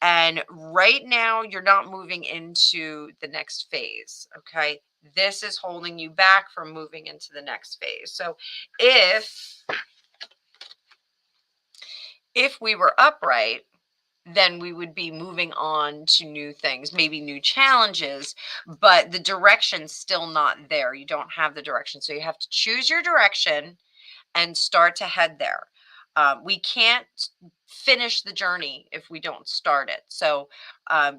and right now you're not moving into the next phase. Okay, this is holding you back from moving into the next phase. So if we were upright, then we would be moving on to new things, maybe new challenges, but the direction's still not there. You don't have the direction. So you have to choose your direction and start to head there. We can't finish the journey if we don't start it. So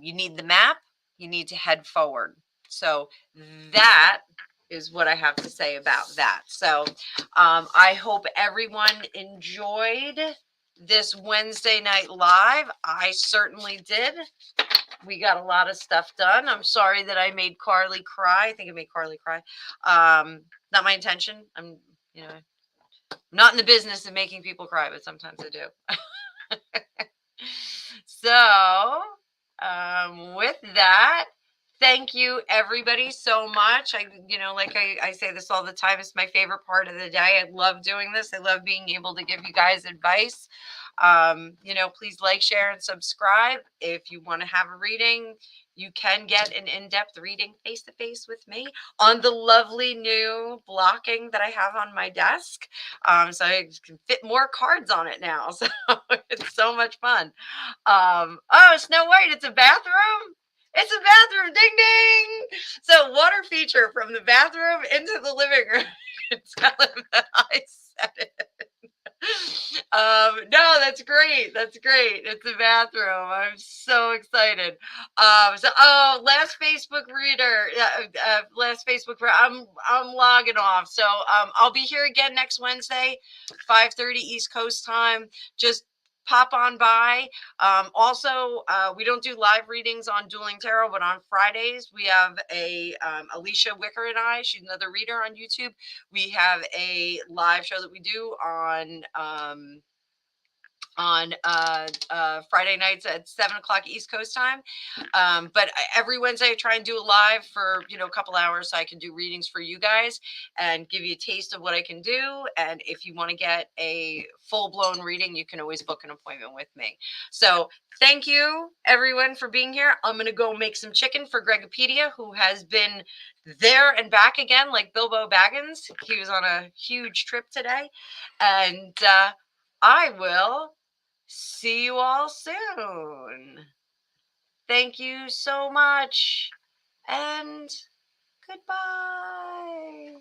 you need the map, you need to head forward. So that is what I have to say about that. So I hope everyone enjoyed this Wednesday night live. I certainly did. We got a lot of stuff done. I'm sorry that I made Carly cry. I think I made Carly cry. Not my intention. I'm, not in the business of making people cry, but sometimes I do. So, with that, thank you everybody so much. I say this all the time. It's my favorite part of the day. I love doing this. I love being able to give you guys advice. Please like, share, and subscribe. If you want to have a reading, you can get an in-depth reading face-to-face with me on the lovely new blocking that I have on my desk. So I can fit more cards on it now. So it's so much fun. Oh, Snow White, it's a bathroom. It's a bathroom. Ding, ding. So water feature from the bathroom into the living room. Tell him that I said it. No, that's great. That's great. It's a bathroom. I'm so excited. Last Facebook reader, last Facebook. I'm logging off. So I'll be here again next Wednesday, 5:30 East Coast time. Just pop on by. Also, we don't do live readings on Dueling Tarot, but on Fridays we have Alicia Wicker and I. She's another reader on YouTube. We have a live show that we do on Friday nights at 7:00 East Coast time. But every Wednesday I try and do a live for, a couple hours so I can do readings for you guys and give you a taste of what I can do. And if you want to get a full-blown reading, you can always book an appointment with me. So thank you everyone for being here. I'm going to go make some chicken for Gregopedia, who has been there and back again like Bilbo Baggins. He was on a huge trip today. And I will see you all soon. Thank you so much, and goodbye.